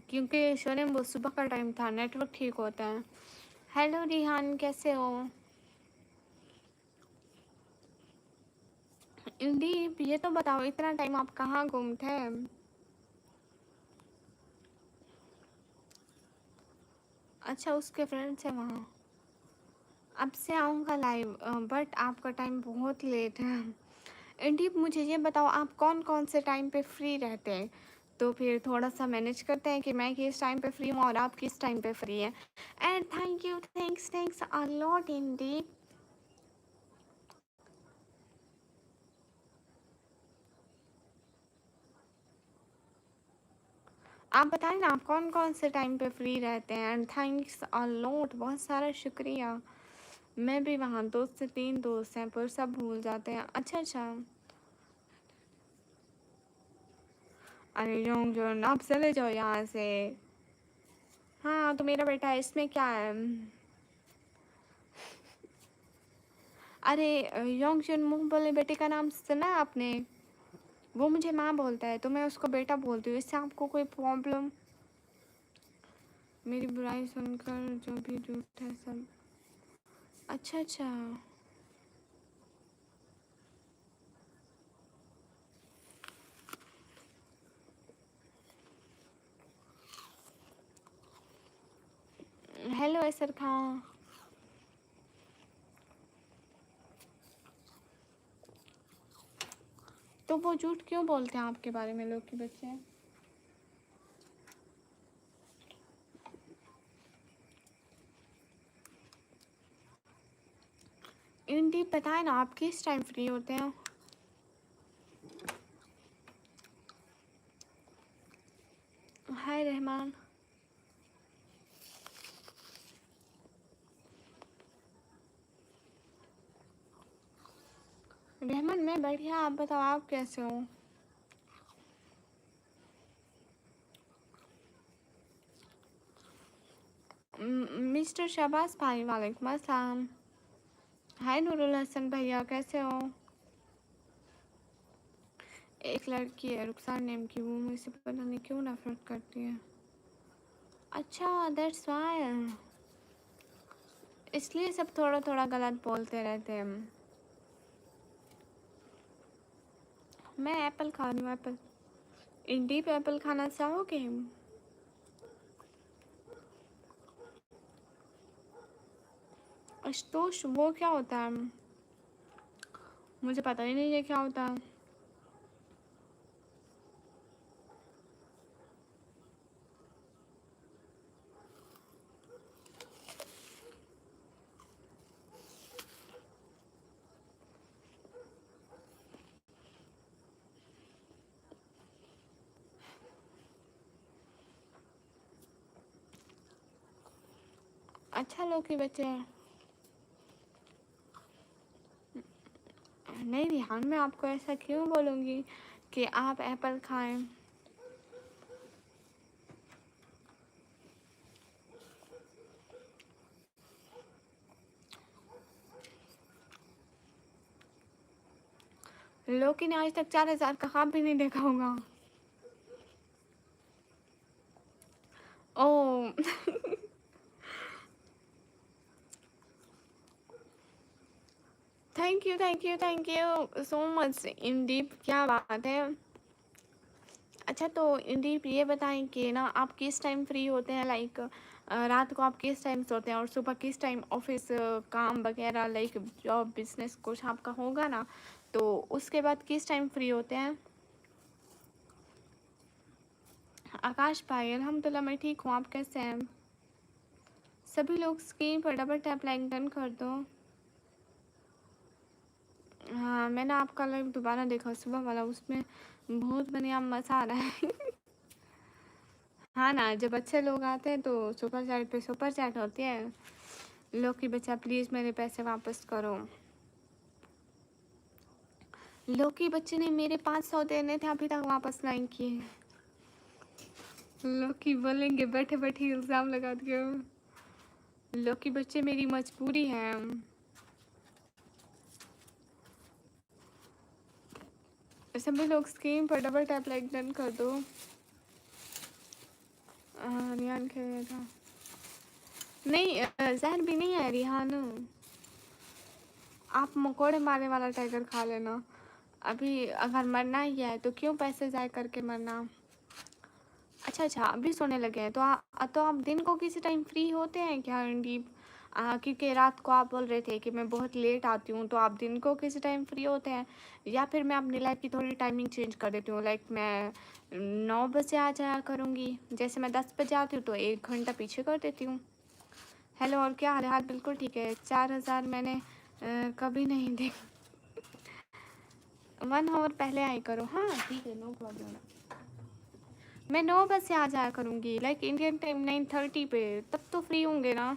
क्योंकि शोरम वो सुबह का टाइम था, नेटवर्क ठीक होता है। हेलो रिहान, कैसे हो? इंदीप ये तो बताओ, इतना टाइम आप कहाँ गुम थे? अच्छा उसके फ्रेंड्स हैं वहाँ। अब से आऊँगा लाइव, बट आपका टाइम बहुत लेट है। इंदीप मुझे ये बताओ, आप कौन कौन से टाइम पे फ्री रहते हैं, तो फिर थोड़ा सा मैनेज करते हैं कि मैं किस टाइम पे फ्री हूँ और आप किस टाइम पे फ्री हैं। And thank you, thanks a lot Indeep. आप बताएं ना, आप कौन कौन से टाइम पे फ्री रहते हैं? एंड थैंक्स अ लॉट, बहुत सारा शुक्रिया। मैं भी वहाँ 2 से 3 दोस्त हैं, पर सब भूल जाते हैं। अच्छा अच्छा। अरे जोंग जोन, आप चले जाओ यहाँ से। हाँ तो मेरा बेटा है, इसमें क्या है? अरे योंग जोन, मुँह बोले बेटे का नाम सुना है आपने? वो मुझे माँ बोलता है तो मैं उसको बेटा बोलती हूँ, इससे आपको कोई प्रॉब्लम? मेरी बुराई सुनकर जो भी झूठ है सब। अच्छा अच्छा। ऐसर खां। तो वो झूठ क्यों बोलते हैं आपके बारे में लोग के बच्चे? इंडी पता है ना आप किस टाइम फ्री होते हैं? हाय रहमान। रहमान मैं बढ़िया, आप बताओ आप कैसे हो? मिस्टर शहबाज भाई वालेकुम अस्सलाम। हाय नूरुल हसन भैया कैसे हो? एक लड़की है रुखसार नेम की, वो मुझसे पता नहीं क्यों नफरत करती है। अच्छा दैट्स वाई, इसलिए सब थोड़ा थोड़ा गलत बोलते रहते हैं। मैं एप्पल खा रही हूँ, एप्पल। इंडी पे एप्पल खाना चाहोगे? अशतोष वो क्या होता है? मुझे पता ही नहीं है क्या होता है। अच्छा लोग के बच्चे हैं। नहीं रिहान, मैं आपको ऐसा क्यों बोलूँगी कि आप एप्पल खाएं? लोकी ने आज तक 4000 का ख्वाब भी नहीं देखा होगा। ओ thank you so much Indeep, क्या बात है। अच्छा तो इंदीप ये बताएं कि ना आप किस टाइम फ्री होते हैं, लाइक रात को आप किस टाइम सोते हैं और सुबह किस टाइम ऑफिस काम वगैरह लाइक जॉब बिजनेस कुछ आपका होगा ना, तो उसके बाद किस टाइम फ्री होते हैं? आकाश भाई अल्हम्दुलिल्लाह मैं ठीक हूँ, आप कैसे हैं? सभी लोग स्क्रीन पर डबल टैप लाइक डन कर दो। हाँ मैंने आपका लाइव दोबारा देखा सुबह वाला, उसमें बहुत बढ़िया मज़ा आ रहा है। हाँ ना, जब अच्छे लोग आते हैं तो सुपर चैट पे सुपर चैट होती है। लोग की बच्चा प्लीज़ मेरे पैसे वापस करो। लोग की बच्चे ने मेरे 500 देने थे, अभी तक वापस नहीं किए। लोग की बोलेंगे बैठे बैठे इल्ज़ाम लगा दिया। लोग की बच्चे मेरी मजबूरी है। सभी लोग स्क्रीन पर डबल टैप लाइक डन कर दो। रिहान खेल रहा था। नहीं जहर भी नहीं है रिहान, आप मकोड़े मारने वाला टाइगर खा लेना। अभी अगर मरना ही है तो क्यों पैसे ज़ाय करके मरना। अच्छा अभी सोने लगे हैं तो आप दिन को किसी टाइम फ्री होते हैं क्या इंडीप? क्योंकि रात को आप बोल रहे थे कि मैं बहुत लेट आती हूँ, तो आप दिन को किसी टाइम फ्री होते हैं? या फिर मैं अपनी लाइफ की थोड़ी टाइमिंग चेंज कर देती हूँ, लाइक मैं 9 बजे आ जाया करूँगी, जैसे मैं 10 बजे आती हूँ तो 1 घंटा पीछे कर देती हूँ। हेलो और क्या हाल है? बिल्कुल ठीक है। 4000 मैंने कभी नहीं देखा। 1 आवर पहले आई करो। हाँ ठीक है नो प्रॉब्लम। मैं 9 बजे आ जाया करूँगी, लाइक इंडियन टाइम 9:30 पे, तब तो फ्री होंगे ना।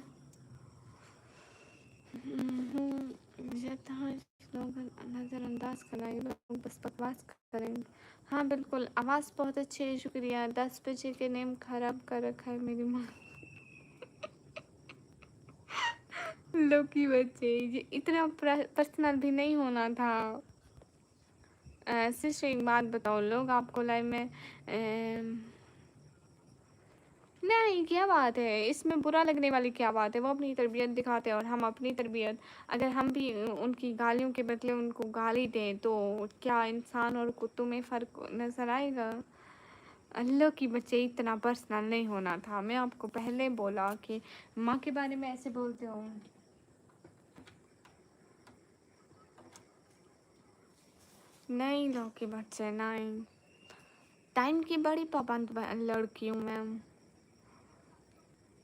लोग नज़रअंदाज करना, ये लोग बस बकवास करेंगे। हाँ बिल्कुल, आवाज़ बहुत अच्छी है, शुक्रिया। 10 बजे के नेम खराब कर रखा है मेरी माँ। लोकी बच्चे ये इतना पर्सनल भी नहीं होना था। सिस्टर एक बात बताओ, लोग आपको लाइव में नहीं, क्या बात है इसमें बुरा लगने वाली क्या बात है? वो अपनी तरबियत दिखाते हैं और हम अपनी तरबियत। अगर हम भी उनकी गालियों के बदले उनको गाली दें तो क्या इंसान और कुत्तों में फ़र्क नज़र आएगा? अल्लाह की बच्चे इतना पर्सनल नहीं होना था। मैं आपको पहले बोला कि माँ के बारे में ऐसे बोलते हो। नहीं लो के बच्चे नहीं, टाइम की बड़ी पाबंद लड़की हूँ मैं।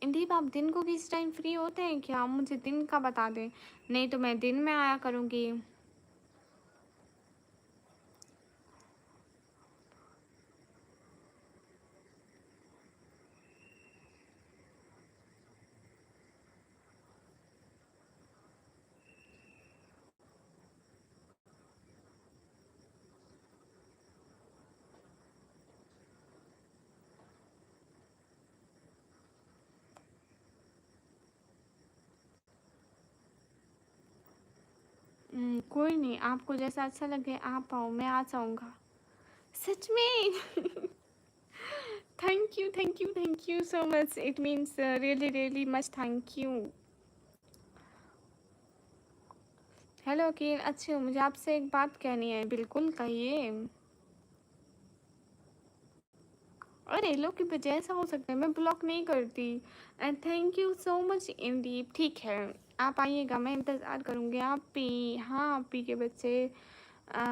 इंदीप आप दिन को किस टाइम फ्री होते हैं क्या? आप मुझे दिन का बता दें, नहीं तो मैं दिन में आया करूँगी। कोई नहीं, आपको जैसा अच्छा लगे आप आओ, मैं आ जाऊँगा सच में। Thank you so much, it means really really much, thank you. Hello Aqeel, अच्छी हूँ, मुझे आपसे एक बात कहनी है। बिल्कुल कहिए। अरे लो कि वजह ऐसा हो सकता है, मैं ब्लॉक नहीं करती। And thank you so much Indeep. ठीक है, आप आइएगा, मैं इंतज़ार करूँगी। आप पी, हाँ आप पी के बच्चे। आ,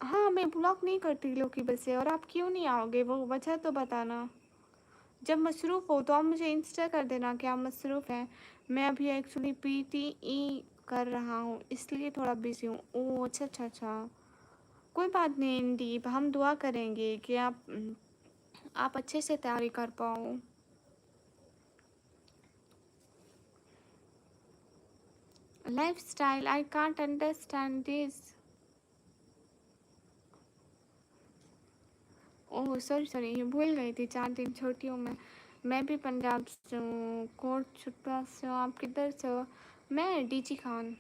हाँ मैं ब्लॉक नहीं करती लो की वजह से। और आप क्यों नहीं आओगे, वो वजह तो बताना। जब मसरूफ़ हो तो आप मुझे इंस्टा कर देना कि आप मसरूफ़ हैं। मैं अभी एक्चुअली पीटीई कर रहा हूँ, इसलिए थोड़ा बिजी हूँ। ओह अच्छा अच्छा अच्छा, कोई बात नहीं इंदीप, हम दुआ करेंगे कि आप अच्छे से तैयारी कर पाओ। Lifestyle, I can't understand this. Oh sorry sorry, ये भूल गई थी, 4 दिन छोटी हूँ मैं भी पंजाब से हूँ, कोट छुट्टा से हूँ। आप किधर से हो? मैं डीजी खान।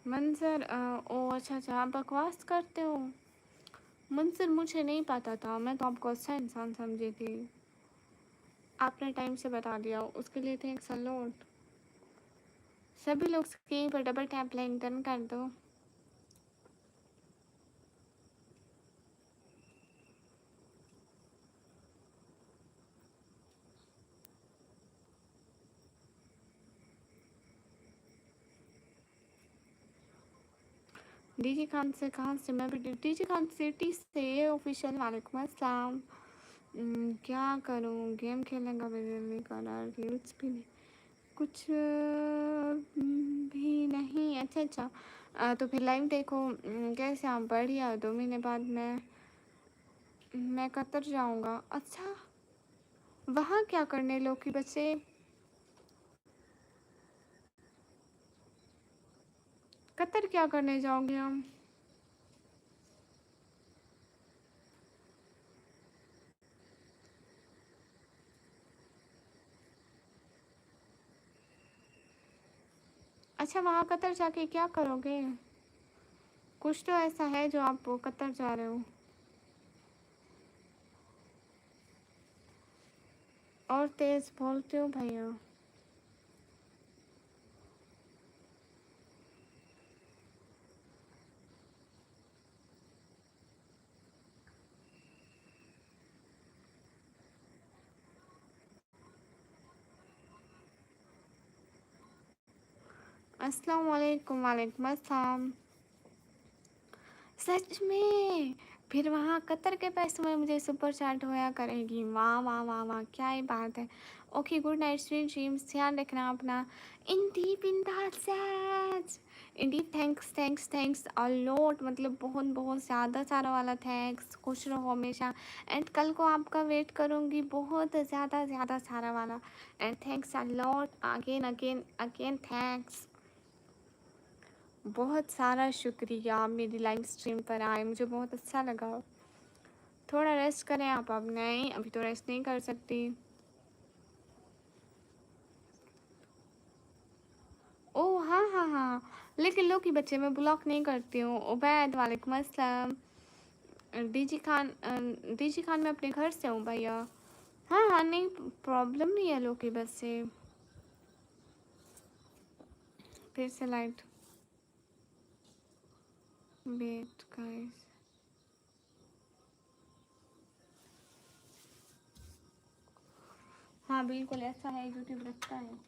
मंजर, ओह अच्छा अच्छा, आप बकवास करते हो। मंजर मुझे नहीं पता था, मैं तो आपको अच्छा इंसान समझी थी। आपने टाइम से बता दिया, उसके लिए थैंक्स अ लॉट। सभी लोग स्क्रीन पर डबल टैप लाइन टर्न कर दो। डीजी खान से कहाँ से? मैं भी डीजी खान सिटी से ऑफिशियल। वालेकुम अस्सलाम। क्या करूँ, गेम खेलने का भी दिल नहीं कर रहा, रील्स भी नहीं, कुछ भी नहीं। अच्छा अच्छा, तो फिर लाइव देखो। कैसे आप? बढ़िया, 2 महीने बाद मैं कतर जाऊँगा। अच्छा, वहाँ क्या करने लो कि बच्चे? कतर क्या करने जाओगे हम? अच्छा, वहाँ कतर जाके क्या करोगे? कुछ तो ऐसा है जो आप कतर जा रहे हो। और तेज़ बोलते हो भैया। अस्सलाम वालेकुम। वालेकुम अस्सलाम। सच में? फिर वहाँ कतर के पैसों में मुझे सुपर चैट होया करेगी। वाह वाह वाह वाह, क्या ही बात है। Okay, good night, sweet dreams, ध्यान रखना अपना। Indeed in that sense, indeed thanks thanks thanks a lot, मतलब बहुत बहुत ज़्यादा सारा वाला थैंक्स। खुश रहो हमेशा, एंड कल को आपका वेट करूँगी बहुत ज़्यादा ज़्यादा सारा वाला। And thanks a lot, again again again thanks. बहुत सारा शुक्रिया, आप मेरी लाइव स्ट्रीम पर आए, मुझे बहुत अच्छा लगा। थोड़ा रेस्ट करें आप। अब नहीं, अभी तो रेस्ट नहीं कर सकती। ओह हाँ हाँ हाँ, लेकिन लो कि बच्चे मैं ब्लॉक नहीं करती हूँ। उबैद, वालेकुम अस्सलाम। डीजी खान मैं अपने घर से हूँ भैया। हाँ हाँ, नहीं प्रॉब्लम नहीं है लो की बस से। फिर से लाइट वेट गाइस, हाँ बिल्कुल ऐसा है, यूट्यूब रखता है।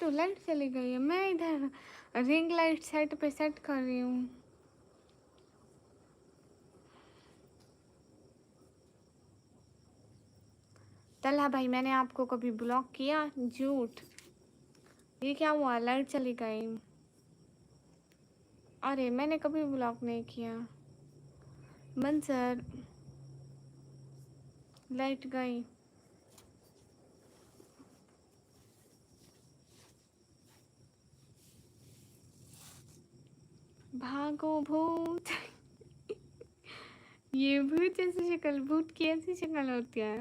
तो लाइट चली गई है, मैं इधर रिंग लाइट सेट पे सेट कर रही हूँ। तल्हा भाई मैंने आपको कभी ब्लॉक किया? झूठ। ये क्या हुआ, लाइट चली गई? अरे मैंने कभी ब्लॉक नहीं किया। मंजर, लाइट गई। भागो भूत। ये भूत जैसी शक्ल, भूत की ऐसी शक्ल होती है।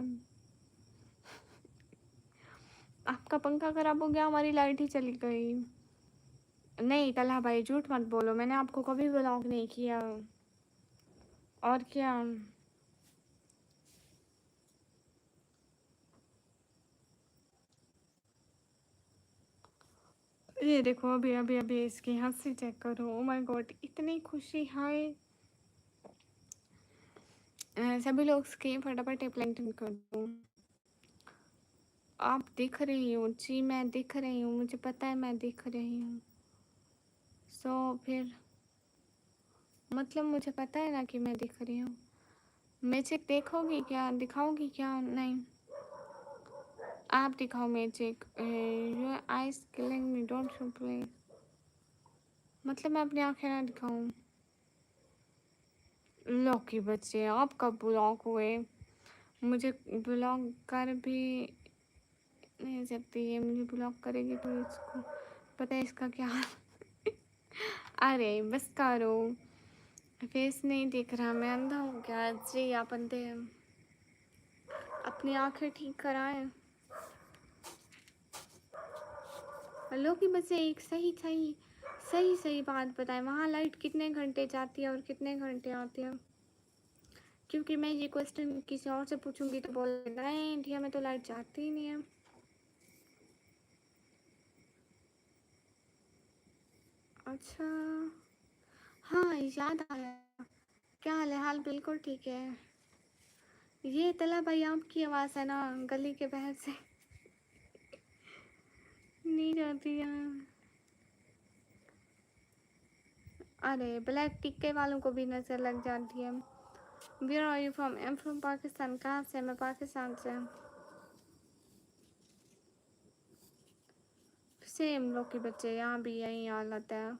आपका पंखा खराब हो गया, हमारी लाइट ही चली गई। नहीं तल्हा भाई झूठ मत बोलो, मैंने आपको कभी ब्लॉक नहीं किया। और क्या। ये देखो अभी अभी अभी इसकी हंसी चेक करो, ओ माय गॉड इतनी खुशी। हाय सभी लोग इसके फटाफट प्लैंकटन कर दो। आप दिख रही हो जी, मैं दिख रही हूँ, मुझे पता है मैं दिख रही हूँ। सो फिर मतलब मुझे पता है ना कि मैं दिख रही हूँ। मैजिक देखोगी क्या, दिखाओगी क्या? नहीं आप दिखाओ magic. Your eyes killing me, don't show please. मतलब मैं अपनी आंखें ना दिखाऊं? लौकी बच्चे आप कब ब्लॉक हुए? मुझे ब्लॉक कर भी नहीं सकती, ये मुझे ब्लॉक करेगी तो इसको पता है इसका क्या। अरे बस करो, फेस नहीं दिख रहा, मैं अंधा हूँ क्या? जी आप अंधे हैं, अपनी आंखें ठीक कराएं। लोग की बस एक सही सही सही सही बात बताएं, वहाँ लाइट कितने घंटे जाती है और कितने घंटे आती है? क्योंकि मैं ये क्वेश्चन किसी और से पूछूंगी तो बोलेगा नहीं इंडिया में तो लाइट जाती ही नहीं है। अच्छा हाँ याद आया, क्या हाल है? हाल बिल्कुल ठीक है। ये तला भाई आपकी आवाज़ है ना, गली के बाहर से नहीं जाती है। अरे ब्लैक टिक्के वालों को भी नज़र लग जाती है। Where are you from? I am from Pakistan. कहाँ से? मैं पाकिस्तान से। सेम लोग के बच्चे, यहाँ भी यही हालत है।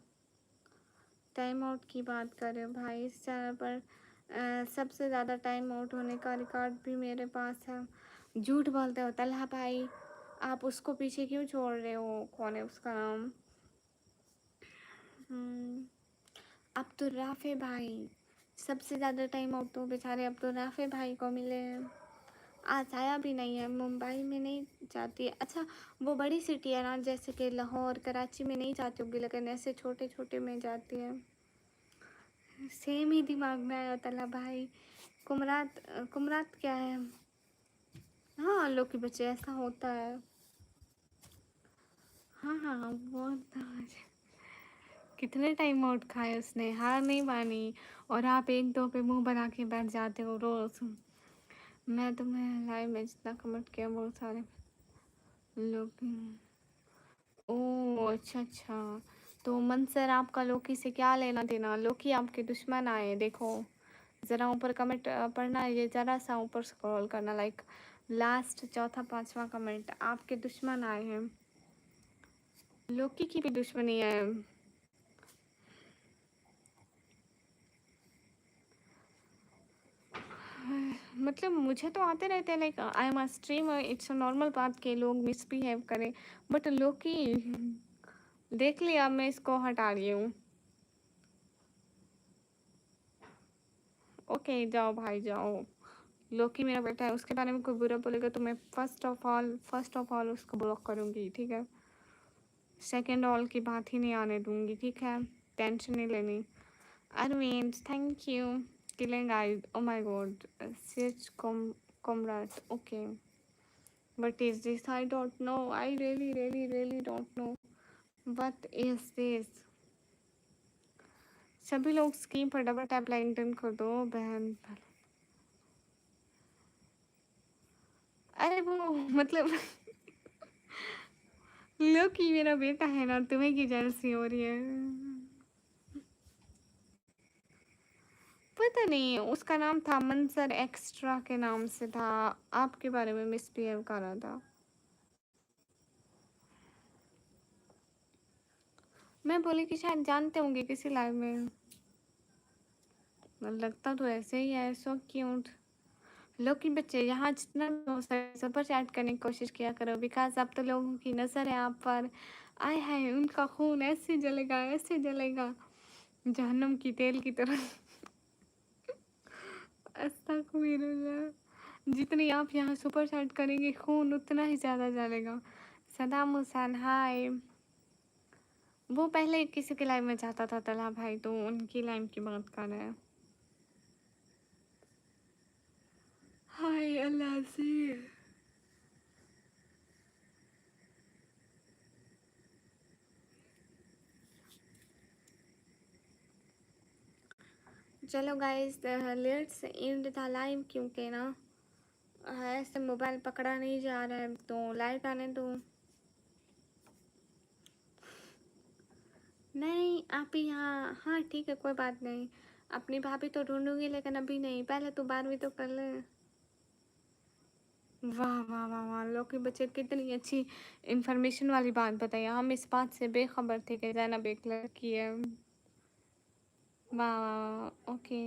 टाइम आउट की बात कर रहे हो भाई, इस चैनल पर सबसे ज़्यादा टाइम आउट होने का रिकॉर्ड भी मेरे पास है। झूठ बोलते हो तल्हा भाई, आप उसको पीछे क्यों छोड़ रहे हो? कौन है उसका नाम? अब्दुल राफे भाई। सबसे ज़्यादा टाइम आउट तो बेचारे अब्दुल राफे भाई को मिले हैं। आज आया भी नहीं है, मुंबई में नहीं जाती है। अच्छा वो बड़ी सिटी है ना, जैसे कि लाहौर कराची में नहीं जाती होगी, लेकिन ऐसे छोटे छोटे में जाती है। सेम ही दिमाग में आया तला भाई। कुमरात, कुमरात क्या है? हाँ लोग के बच्चे ऐसा होता है। हाँ हाँ बहुत। कितने टाइम आउट खाए उसने, हार नहीं मानी। और आप एक दो पे मुंह बना के बैठ जाते हो रोज। मैं तुम्हें लाइव में जितना कमेंट किया बहुत सारे लोग। ओ अच्छा अच्छा, तो मंसर आपका लोकी से क्या लेना देना? लोकी आपके दुश्मन आए देखो। ज़रा ऊपर कमेंट पढ़ना है, ये ज़रा सा ऊपर स्क्रॉल करना, लाइक लास्ट चौथा पांचवा कमेंट। आपके दुश्मन आए हैं, लोकी की भी दुश्मनी है। मतलब मुझे तो आते रहते हैं, like I am a streamer, it's a normal बात के लोग मिसबिहेव करें। बट लोकी देख लिया, मैं इसको हटा रही हूँ। ओके जाओ भाई जाओ। लोकी मेरा बेटा है, उसके बारे में कोई बुरा बोलेगा तो मैं फर्स्ट ऑफ ऑल उसको ब्लॉक करूँगी, ठीक है? सेकेंड ऑल की बात ही नहीं आने दूँगी, ठीक है? टेंशन नहीं लेनी। Arvind thank you. Killing I, oh my God, सिच कॉमराट, okay. What is this? I don't know. I really don't know. What is this? सभी लोग स्क्रीन पर डबल टैप लाइक डन कर दो बहन। अरे वो मतलब लोकी मेरा बेटा है ना, तुम्हें की जेलसी हो रही है। पता नहीं, उसका नाम था मंसर, एक्स्ट्रा के नाम से था, आपके बारे में मिसबिहेव कर रहा था। मैं बोली कि शायद जानते होंगे किसी लाइव में, लगता तो ऐसे ही है। So cute. लोकी बच्चे यहाँ जितना भी हो सके सुपर चैट करने की कोशिश किया करो, बिकॉज अब तो लोगों की नज़र है आप पर। आए हाय, उनका खून ऐसे जलेगा, ऐसे जलेगा जहन्नम की तेल की तरह। अस्तगफिरुल्लाह। जितनी आप यहाँ सुपर चैट करेंगे खून उतना ही ज़्यादा जलेगा। सदाम हुसैन हाय। वो पहले किसी के लाइव में जाता था तला भाई, तो उनकी लाइव की बात कर रहे हैं। हाय अल्लाह से। चलो guys, let's end the live, क्योंकि ना ऐसे मोबाइल पकड़ा नहीं जा रहा है, तो लाइट आने दो। नहीं आप यहाँ, हाँ ठीक है कोई बात नहीं। अपनी भाभी तो ढूंढूंगी, लेकिन अभी नहीं, पहले तो 12वीं तो कर ले। वाह वाह वाह वाह, लोकी बच्चे कितनी अच्छी इंफॉर्मेशन वाली बात बताई। हम इस बात से बेखबर थे कि जैनब एक लड़की है। वाह वाह, okay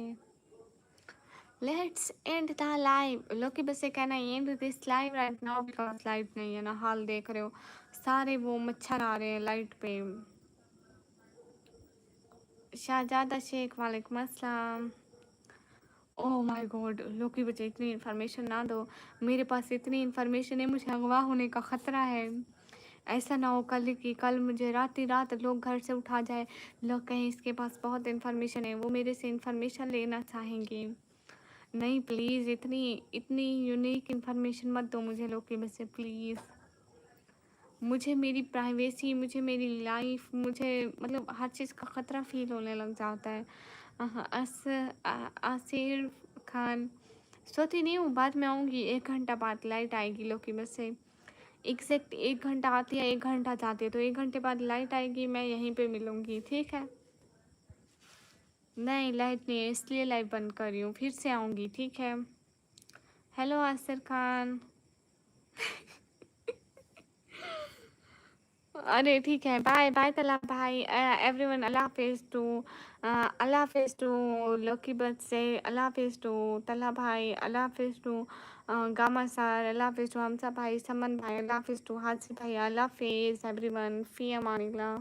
let's end the live. लोकी बस से कहना end this live right now, because light नहीं है ना, हाल देख रहे हो सारे वो मच्छर आ रहे हैं लाइट पे। शाहजादा शेख वालेकुम अस्सलाम। ओह माय गॉड, लोकी बच्चे इतनी इन्फॉर्मेशन ना दो, मेरे पास इतनी इन्फॉर्मेशन है, मुझे अगवा होने का ख़तरा है। ऐसा ना हो कल की कल मुझे रात ही रात लोग घर से उठा जाए, लोग कहें इसके पास बहुत इन्फॉर्मेशन है, वो मेरे से इन्फॉर्मेशन लेना चाहेंगे। नहीं प्लीज़, इतनी इतनी यूनिक इन्फॉर्मेशन मत दो मुझे लोकी बच्चे प्लीज़। मुझे मेरी प्राइवेसी, मुझे मेरी लाइफ, मुझे मतलब हर चीज़ का ख़तरा फील होने लग जाता है। आसिर खान, सोती नहीं हूँ, बाद में आऊँगी, 1 घंटा बाद लाइट आएगी लोकी बस से। एग्जैक्ट 1 घंटा आती है, 1 घंटा जाती है, तो 1 घंटे बाद लाइट आएगी, मैं यहीं पे मिलूँगी, ठीक है। नहीं लाइट नहीं है, इसलिए लाइट बंद कर रही हूँ, फिर से आऊँगी, ठीक है। हेलो आसिर खान। अरे ठीक है, बाय बाय तला भाई, एवरीवन, अल्लाह हाफिज़ टू, अल्लाह हाफिज़ टू लकी बर्ड से, अल्लाह हाफिज़ टू तला भाई, अल्लाह हाफिज़ टू गामा सर, अल्लाह हाफिज़ टू हमसा भाई, समन भाई, अल्लाह हाफिज़ टू हासिफ भाई, अल्लाह हाफिज़ एवरीवन, फ़ी अमानिल्लाह।